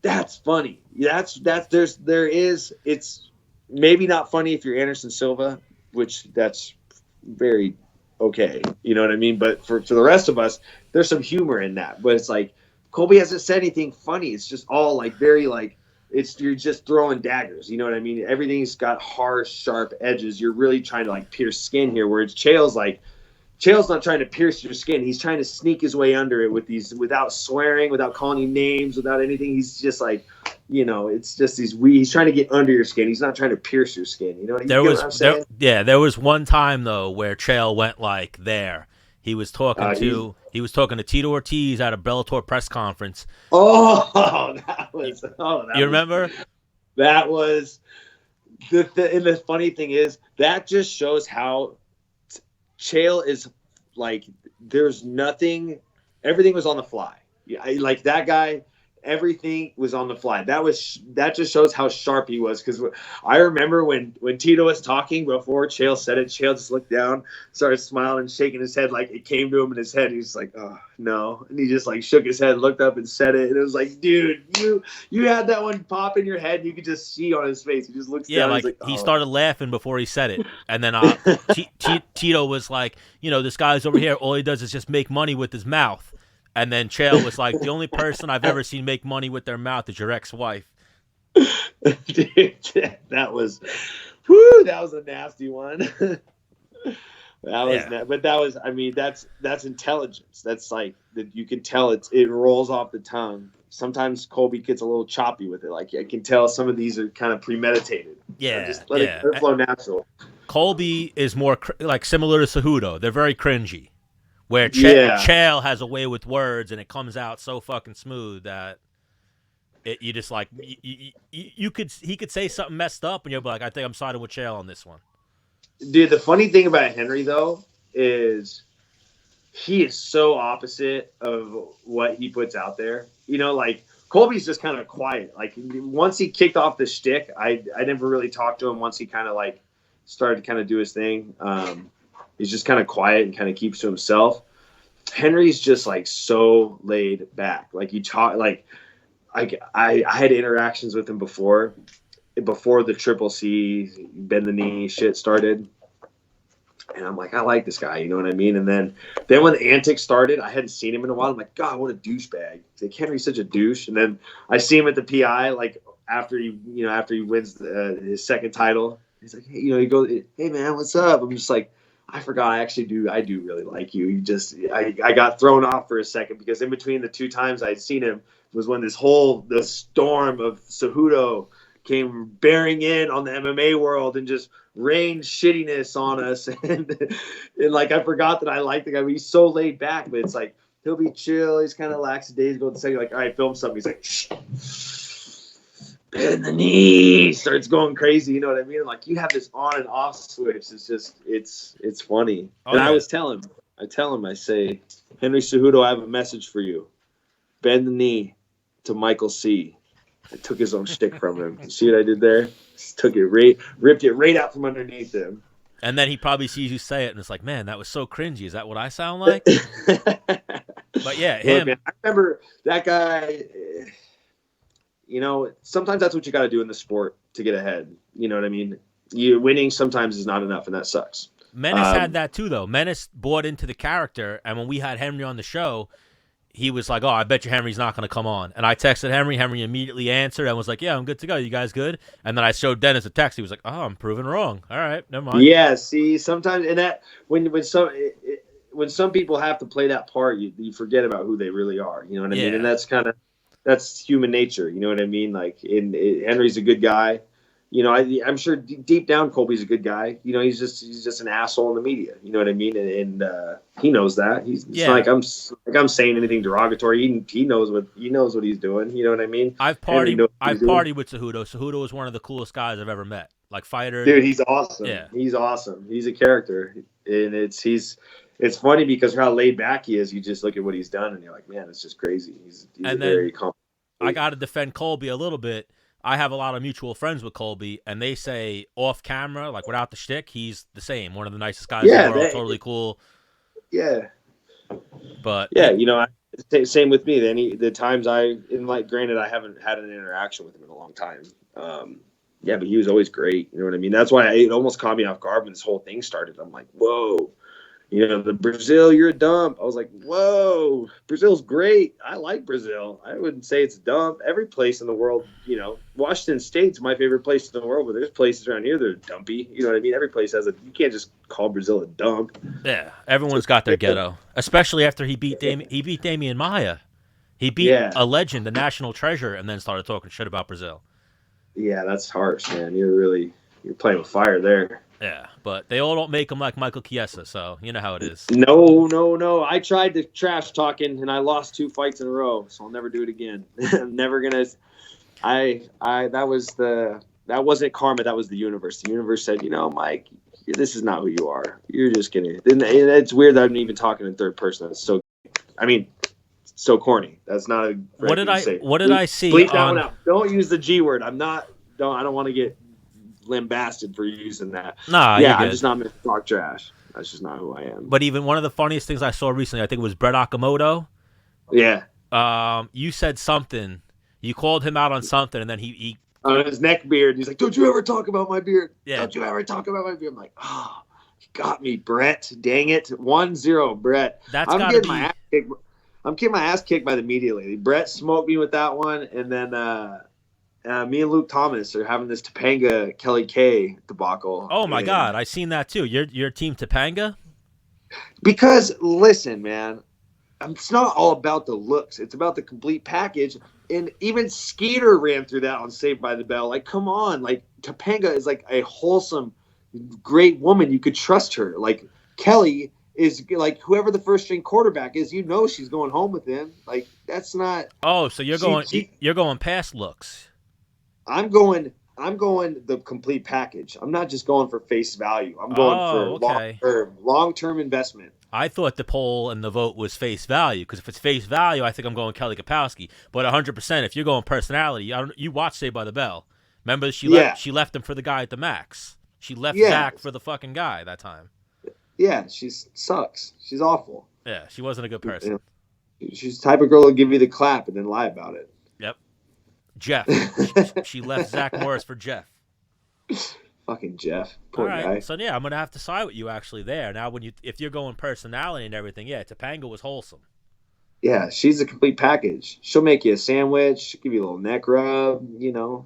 that's funny. It's maybe not funny if you're Anderson Silva, which that's very okay. You know what I mean? But for the rest of us, there's some humor in that. But it's like Colby hasn't said anything funny. It's just all like very like you're just throwing daggers. You know what I mean? Everything's got harsh, sharp edges. You're really trying to like pierce skin here. Whereas Chael's not trying to pierce your skin. He's trying to sneak his way under it without swearing, without calling you names, without anything. He's just like, it's just he's trying to get under your skin. He's not trying to pierce your skin. You know what I'm saying? There was one time though where Chael went like there. He was talking to Tito Ortiz at a Bellator press conference. You remember? That was the funny thing is that just shows how Chael is like there's nothing. Everything was on the fly. Like that guy. Everything was on the fly. That just shows how sharp he was. Because I remember when Tito was talking before Chael said it, Chael just looked down, started smiling, shaking his head like it came to him in his head. He was like, "Oh no!" And he just like shook his head, looked up, and said it. And it was like, "Dude, you had that one pop in your head. And you could just see on his face. He just looks down. Yeah, like he started laughing before he said it, and then Tito was like, "This guy's over here. All he does is just make money with his mouth." And then Chael was like, the only person I've ever seen make money with their mouth is your ex-wife. Dude, that was a nasty one. But that was, I mean, that's intelligence. That's like that you can tell it rolls off the tongue. Sometimes Colby gets a little choppy with it. Like I can tell some of these are kind of premeditated. Yeah, just let it flow natural. Colby is more like similar to Cejudo. They're very cringy. Where Chael has a way with words and it comes out so fucking smooth that you just like he could say something messed up and you'll be like, I think I'm siding with Chael on this one. Dude, the funny thing about Henry though is he is so opposite of what he puts out there. You know, like Colby's just kind of quiet. Like once he kicked off the shtick, I never really talked to him once he kind of like started to kind of do his thing. He's just kind of quiet and kind of keeps to himself. Henry's just like so laid back. Like you talk, like I had interactions with him before the Triple C bend the knee shit started, and I'm like, I like this guy, you know what I mean? And then when the antics started, I hadn't seen him in a while. I'm like, God, what a douchebag! Like Henry's such a douche. And then I see him at the PI, like after he wins his second title. He's like, hey, he goes, hey man, what's up? I'm just like, I forgot. I do really like you. I got thrown off for a second because in between the two times I'd seen him was when the storm of Cejudo came bearing in on the MMA world and just rained shittiness on us. And like, I forgot that I liked the guy. He's so laid back, but it's like, he'll be chill. He's kind of lackadaisical. The second, like, all right, film something. He's like, shh. Bend the knee, starts going crazy. You know what I mean? Like you have this on and off switch. It's just, it's funny. Oh, and yeah. I say, Henry Cejudo, I have a message for you. Bend the knee to Michael C. I took his own shtick from him. You see what I did there? Just ripped it right out from underneath him. And then he probably sees you say it and it's like, man, that was so cringy. Is that what I sound like? But yeah, him. Look, man, I remember that guy. You know, sometimes that's what you got to do in the sport to get ahead. You know what I mean? Winning sometimes is not enough, and that sucks. Menace had that too, though. Menace bought into the character, and when we had Henry on the show, he was like, oh, I bet you Henry's not going to come on. And I texted Henry. Henry immediately answered and was like, yeah, I'm good to go. You guys good? And then I showed Dennis a text. He was like, oh, I'm proven wrong. All right, never mind. Yeah, see, sometimes, and that when some people have to play that part, you forget about who they really are. You know what I mean? And that's human nature. You know what I mean? Like, Henry's a good guy. You know, I'm sure deep down Colby's a good guy. You know, he's just an asshole in the media. You know what I mean? And he knows that. It's not like I'm saying anything derogatory. He knows what he's doing. You know what I mean? I've partied with Cejudo. Cejudo is one of the coolest guys I've ever met. Like fighter. Dude, he's awesome. Yeah. He's awesome. He's a character. And it's funny because how laid back he is. You just look at what he's done and you're like, man, it's just crazy. He's very competent. I got to defend Colby a little bit. I have a lot of mutual friends with Colby, and they say off camera, like without the shtick, he's the same. One of the nicest guys in the world, totally cool. Yeah. But yeah, you know, same with me. The times granted, I haven't had an interaction with him in a long time. Yeah, but he was always great. You know what I mean? That's why it almost caught me off guard when this whole thing started. I'm like, whoa. You know, the Brazil, you're a dump. I was like, whoa, Brazil's great. I like Brazil. I wouldn't say it's a dump. Every place in the world, you know, Washington State's my favorite place in the world, but there's places around here that are dumpy. You know what I mean? Every place you can't just call Brazil a dump. Yeah, everyone's got their ghetto, especially after he beat Damian Maia. He beat a legend, the national treasure, and then started talking shit about Brazil. Yeah, that's harsh, man. You're playing with fire there. Yeah, but they all don't make him like Michael Chiesa, so you know how it is. No. I tried the trash talking, and I lost 2 fights in a row, so I'll never do it again. I'm never gonna. That wasn't karma. That was the universe. The universe said, you know, Mike, this is not who you are. You're just gonna. And it's weird that I'm even talking in third person. That's so. I mean, so corny. That's not a. What did I see? Bleep that one out. Don't use the G word. I don't want to get lambasted for using that. Nah, yeah, I'm just not meant to talk trash. That's just not who I am. But even one of the funniest things I saw recently, I think it was Brett Okamoto. Yeah. You said something. You called him out on something, and then he on his neck beard. He's like, "Don't you ever talk about my beard? Yeah. Don't you ever talk about my beard?" I'm like, "Oh, you got me, Brett. Dang it, 1-0, Brett." I'm getting my ass kicked. I'm getting my ass kicked by the media lately. Brett smoked me with that one, and then me and Luke Thomas are having this Topanga Kelly K debacle. Oh my God, I seen that too. Your team Topanga? Because listen, man, it's not all about the looks. It's about the complete package. And even Skeeter ran through that on Saved by the Bell. Like, come on. Like, Topanga is like a wholesome, great woman. You could trust her. Like, Kelly is like whoever the first string quarterback is. You know she's going home with him. Like, that's not. Oh, so you're going past looks. I'm going the complete package. I'm not just going for face value. I'm going for long-term investment. I thought the poll and the vote was face value, because if it's face value, I think I'm going Kelly Kapowski. But 100%, if you're going personality, you watch Saved by the Bell. Remember, she left him for the guy at the Max. She left Zach for the fucking guy that time. Yeah, she sucks. She's awful. Yeah, she wasn't a good person. She's the type of girl who'll give you the clap and then lie about it. Yep. Jeff. She left Zach Morris for Jeff. Fucking Jeff. Poor guy. So, yeah, I'm going to have to side with you actually there. Now, if you're going personality and everything, yeah, Topanga was wholesome. Yeah, she's a complete package. She'll make you a sandwich, she'll give you a little neck rub, you know.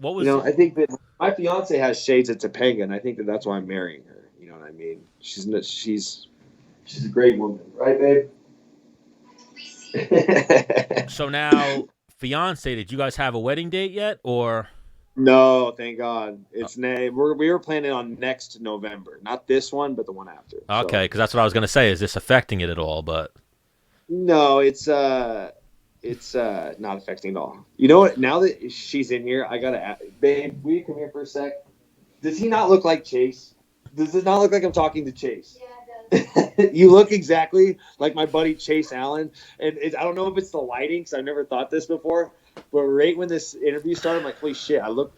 I think that my fiance has shades of Topanga, and I think that's why I'm marrying her. You know what I mean? She's a great woman. Right, babe? So now, fiance, did you guys have a wedding date yet, or... No, thank God. It's we were planning on next November, not this one, but the one after. Okay, because that's what I was going to say. Is this affecting it at all? But no, it's not affecting at all. You know what? Now that she's in here, I gotta ask, babe, will you come here for a sec? Does he not look like Chase? Does it not look like I'm talking to Chase? Yeah, it does. You look exactly like my buddy Chase Allen, and I don't know if it's the lighting, because I've never thought this before. But right when this interview started, I'm like, holy shit! I look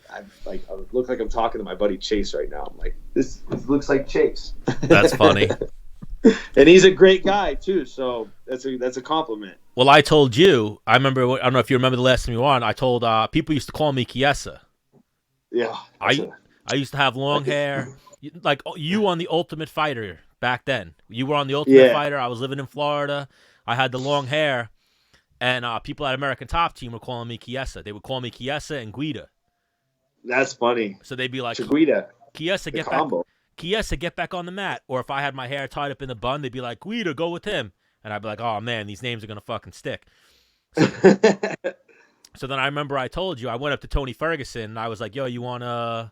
like I'm talking to my buddy Chase right now. I'm like, this looks like Chase. That's funny. And he's a great guy too, so that's a compliment. Well, I told you. I remember. I don't know if you remember the last time you were on. I told people used to call me Chiesa. Yeah. I used to have long hair, like you on the Ultimate Fighter back then. You were on the Ultimate Fighter. I was living in Florida. I had the long hair. And people at American Top Team were calling me Chiesa. They would call me Chiesa and Guida. That's funny. So they'd be like, Guida. Chiesa, get back. Chiesa, get back on the mat. Or if I had my hair tied up in a bun, they'd be like, Guida, go with him. And I'd be like, oh man, these names are gonna fucking stick. So then I remember I told you I went up to Tony Ferguson and I was like, yo, you wanna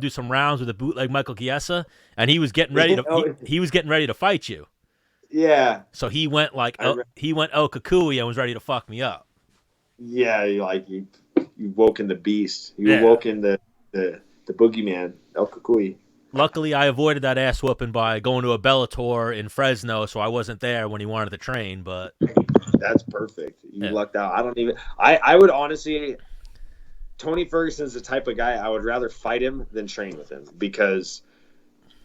do some rounds with a bootleg Michael Chiesa? And he was getting ready to he was getting ready to fight you. Yeah. So he went El Kukui and was ready to fuck me up. Yeah, you woke in the beast. You woke in the boogeyman, El Kukui. Luckily, I avoided that ass whooping by going to a Bellator in Fresno, so I wasn't there when he wanted to train. But that's perfect. You lucked out. I would honestly, Tony Ferguson is the type of guy I would rather fight him than train with him, because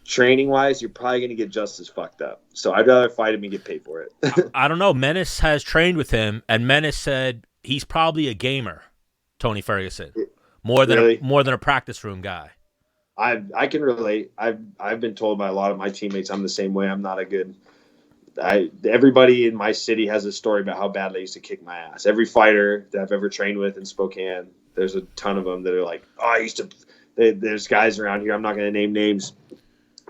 training wise, you're probably going to get just as fucked up. So I'd rather fight him and get paid for it. I don't know. Menace has trained with him, and Menace said he's probably a gamer, Tony Ferguson, more than a practice room guy. I can relate. I've been told by a lot of my teammates I'm the same way. I'm not a good. Everybody in my city has a story about how bad they used to kick my ass. Every fighter that I've ever trained with in Spokane, there's a ton of them that are like, oh, I used to. There's guys around here. I'm not going to name names.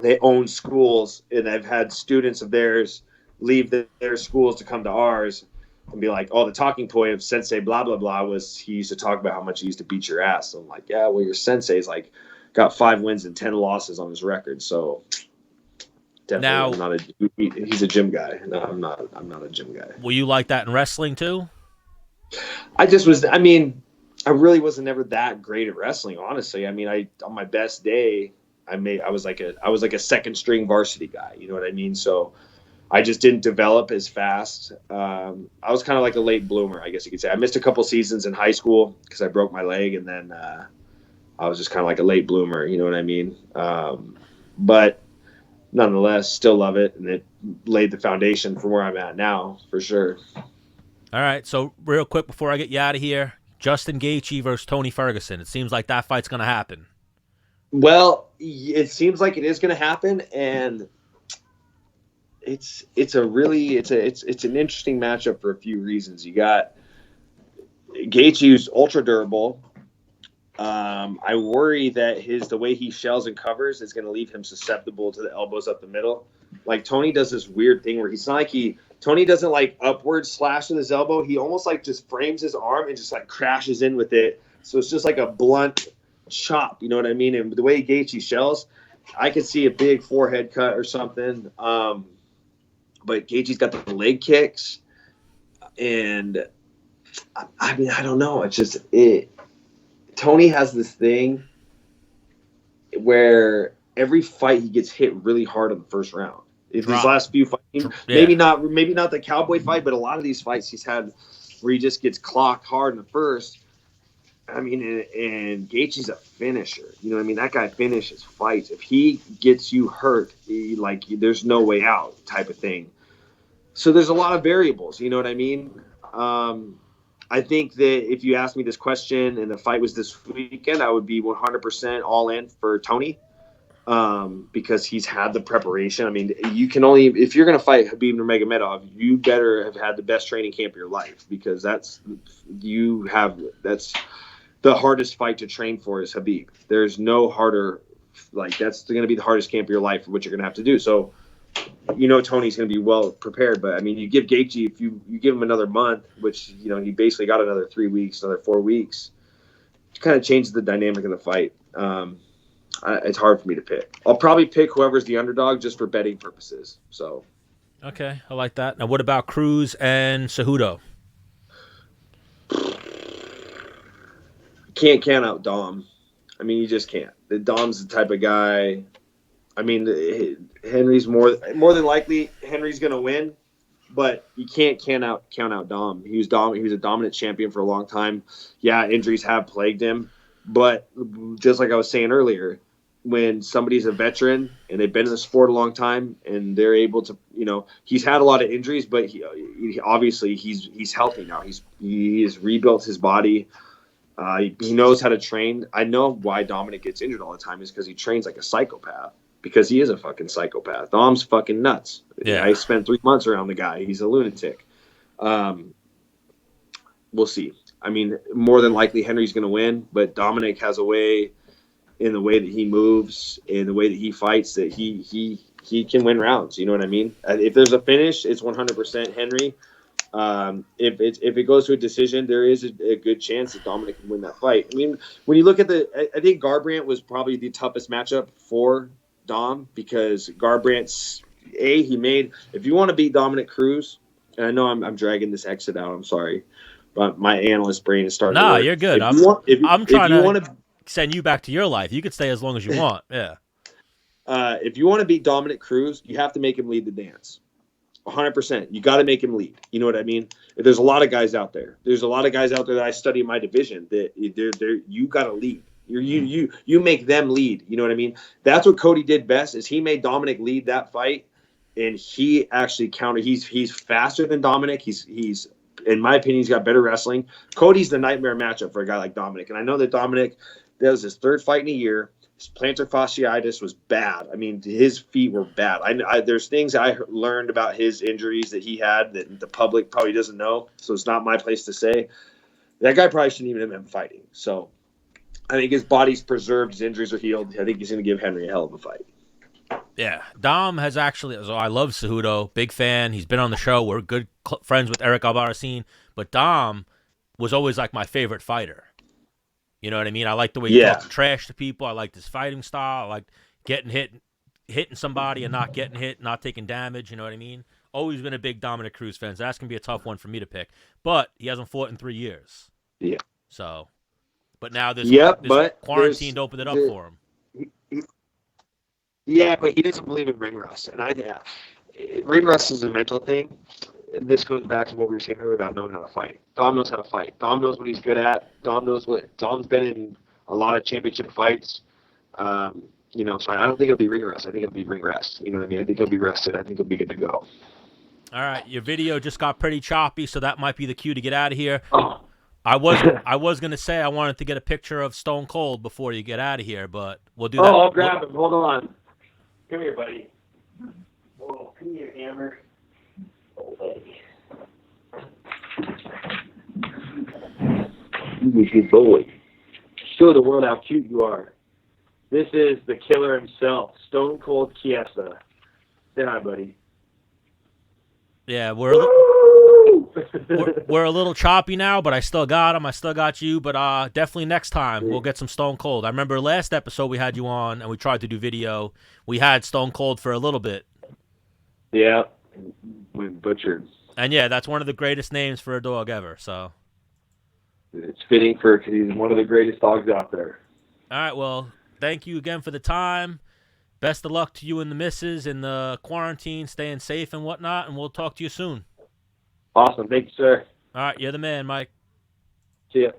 They own schools, and I've had students of theirs leave their schools to come to ours and be like, oh, the talking point of Sensei blah, blah, blah was he used to talk about how much he used to beat your ass. So I'm like, yeah, well, your Sensei's like got 5 wins and 10 losses on his record. So definitely he's a gym guy. No, I'm not a gym guy. Were you like that in wrestling too? I really wasn't never that great at wrestling, honestly. I mean, on my best day, I was like a second string varsity guy. You know what I mean? So I just didn't develop as fast. I was kind of like a late bloomer, I guess you could say. I missed a couple seasons in high school because I broke my leg, and then I was just kind of like a late bloomer. You know what I mean? But nonetheless, still love it, and it laid the foundation for where I'm at now, for sure. All right, so real quick before I get you out of here, Justin Gaethje versus Tony Ferguson. It seems like that fight's going to happen. Well, it seems like it is going to happen, and it's an interesting matchup for a few reasons. You got Gaethje, who's ultra durable. I worry that the way he shells and covers is going to leave him susceptible to the elbows up the middle. Like Tony does this weird thing where Tony doesn't like upward slash with his elbow. He almost like just frames his arm and just like crashes in with it. So it's just like a blunt chop. You know what I mean? And the way Gaethje shells, I could see a big forehead cut or something. But Gaethje's got the leg kicks, and I mean I don't know. It's just Tony has this thing where every fight he gets hit really hard in the first round. These last few fights, maybe not the Cowboy fight, but a lot of these fights he's had where he just gets clocked hard in the first. I mean, and Gaethje's a finisher. You know what I mean? That guy finishes fights. If he gets you hurt, there's no way out type of thing. So there's a lot of variables. You know what I mean? I think that if you asked me this question and the fight was this weekend, I would be 100% all in for Tony because he's had the preparation. I mean, if you're going to fight Khabib Nurmagomedov, you better have had the best training camp of your life because that's the hardest fight to train for is Khabib. There's no harder, that's going to be the hardest camp of your life, what you're going to have to do. So, Tony's going to be well prepared, but I mean, you give Gaethje, if you give him another month, which, he basically got another 3 weeks, another 4 weeks, it kind of changes the dynamic of the fight. It's hard for me to pick. I'll probably pick whoever's the underdog just for betting purposes. So, okay, I like that. Now, what about Krause and Cejudo? Can't count out Dom. I mean, you just can't. Dom's the type of guy. I mean, Henry's more than likely Henry's going to win, but you can't count out Dom. He was a dominant champion for a long time. Yeah, injuries have plagued him, but just like I was saying earlier, when somebody's a veteran and they've been in the sport a long time and they're able to, he's had a lot of injuries, but he obviously he's healthy now. He has rebuilt his body. He knows how to train. I know why Dominic gets injured all the time is because he trains like a psychopath. Because he is a fucking psychopath. Dom's fucking nuts. Yeah. I spent 3 months around the guy. He's a lunatic. We'll see. I mean, more than likely Henry's going to win, but Dominic has a way in the way that he moves, in the way that he fights, that he can win rounds. You know what I mean? If there's a finish, it's 100% Henry. If it goes to a decision, there is a good chance that Dominic can win that fight. I mean, when you look at I think Garbrandt was probably the toughest matchup for Dom because Garbrandt's if you want to beat Dominic Cruz, and I know I'm dragging this exit out, I'm sorry, but my analyst brain is starting to work. You're good. I'm trying to send you back to your life. You could stay as long as you want. Yeah. If you want to beat Dominic Cruz, you have to make him lead the dance. 100%. You got to make him lead. You know what I mean? There's a lot of guys out there. That I study in my division that you got to lead. You make them lead. You know what I mean? That's what Cody did best is he made Dominic lead that fight, and he actually countered. He's faster than Dominic. He's in my opinion, he's got better wrestling. Cody's the nightmare matchup for a guy like Dominic, and I know that Dominic, that was his third fight in a year. His plantar fasciitis was bad. I mean, his feet were bad. There's things I learned about his injuries that he had that the public probably doesn't know, so it's not my place to say. That guy probably shouldn't even have been fighting. So I think his body's preserved. His injuries are healed. I think he's going to give Henry a hell of a fight. Yeah. Dom has actually – so I love Cejudo. Big fan. He's been on the show. We're good friends with Eric Albarracin. But Dom was always like my favorite fighter. You know what I mean? I like the way he talked trash to people. I liked his fighting style. I liked getting hitting somebody and not getting hit, not taking damage. You know what I mean? Always been a big Dominic Cruz fan. So that's going to be a tough one for me to pick. But he hasn't fought in 3 years. Yeah. So – but now this quarantine opened it up for him. Yeah, but he doesn't believe in ring rust. And ring rust is a mental thing. And this goes back to what we were saying earlier about knowing how to fight. Dom knows how to fight. Dom knows what he's good at. Dom's been in a lot of championship fights. So I don't think it'll be ring rust. I think it'll be ring rest. You know what I mean? I think he'll be rested. I think he'll be good to go. All right. Your video just got pretty choppy, so that might be the cue to get out of here. Oh. I was gonna say I wanted to get a picture of Stone Cold before you get out of here, but we'll do that. Oh, I'll grab him. Hold on. Come here, buddy. Whoa. Here, Hammer. You good boy. Show the world how cute you are. This is the killer himself, Stone Cold Chiesa. Say hi, buddy. Yeah, we're a little choppy now, but I still got him. I still got you, but definitely next time we'll get some Stone Cold. I remember last episode we had you on and we tried to do video. We had Stone Cold for a little bit. Yeah, we butchered. And yeah, that's one of the greatest names for a dog ever. So it's fitting for he's one of the greatest dogs out there. All right, well, thank you again for the time. Best of luck to you and the missus in the quarantine, staying safe and whatnot, and we'll talk to you soon. Awesome. Thank you, sir. All right, you're the man, Mike. See ya.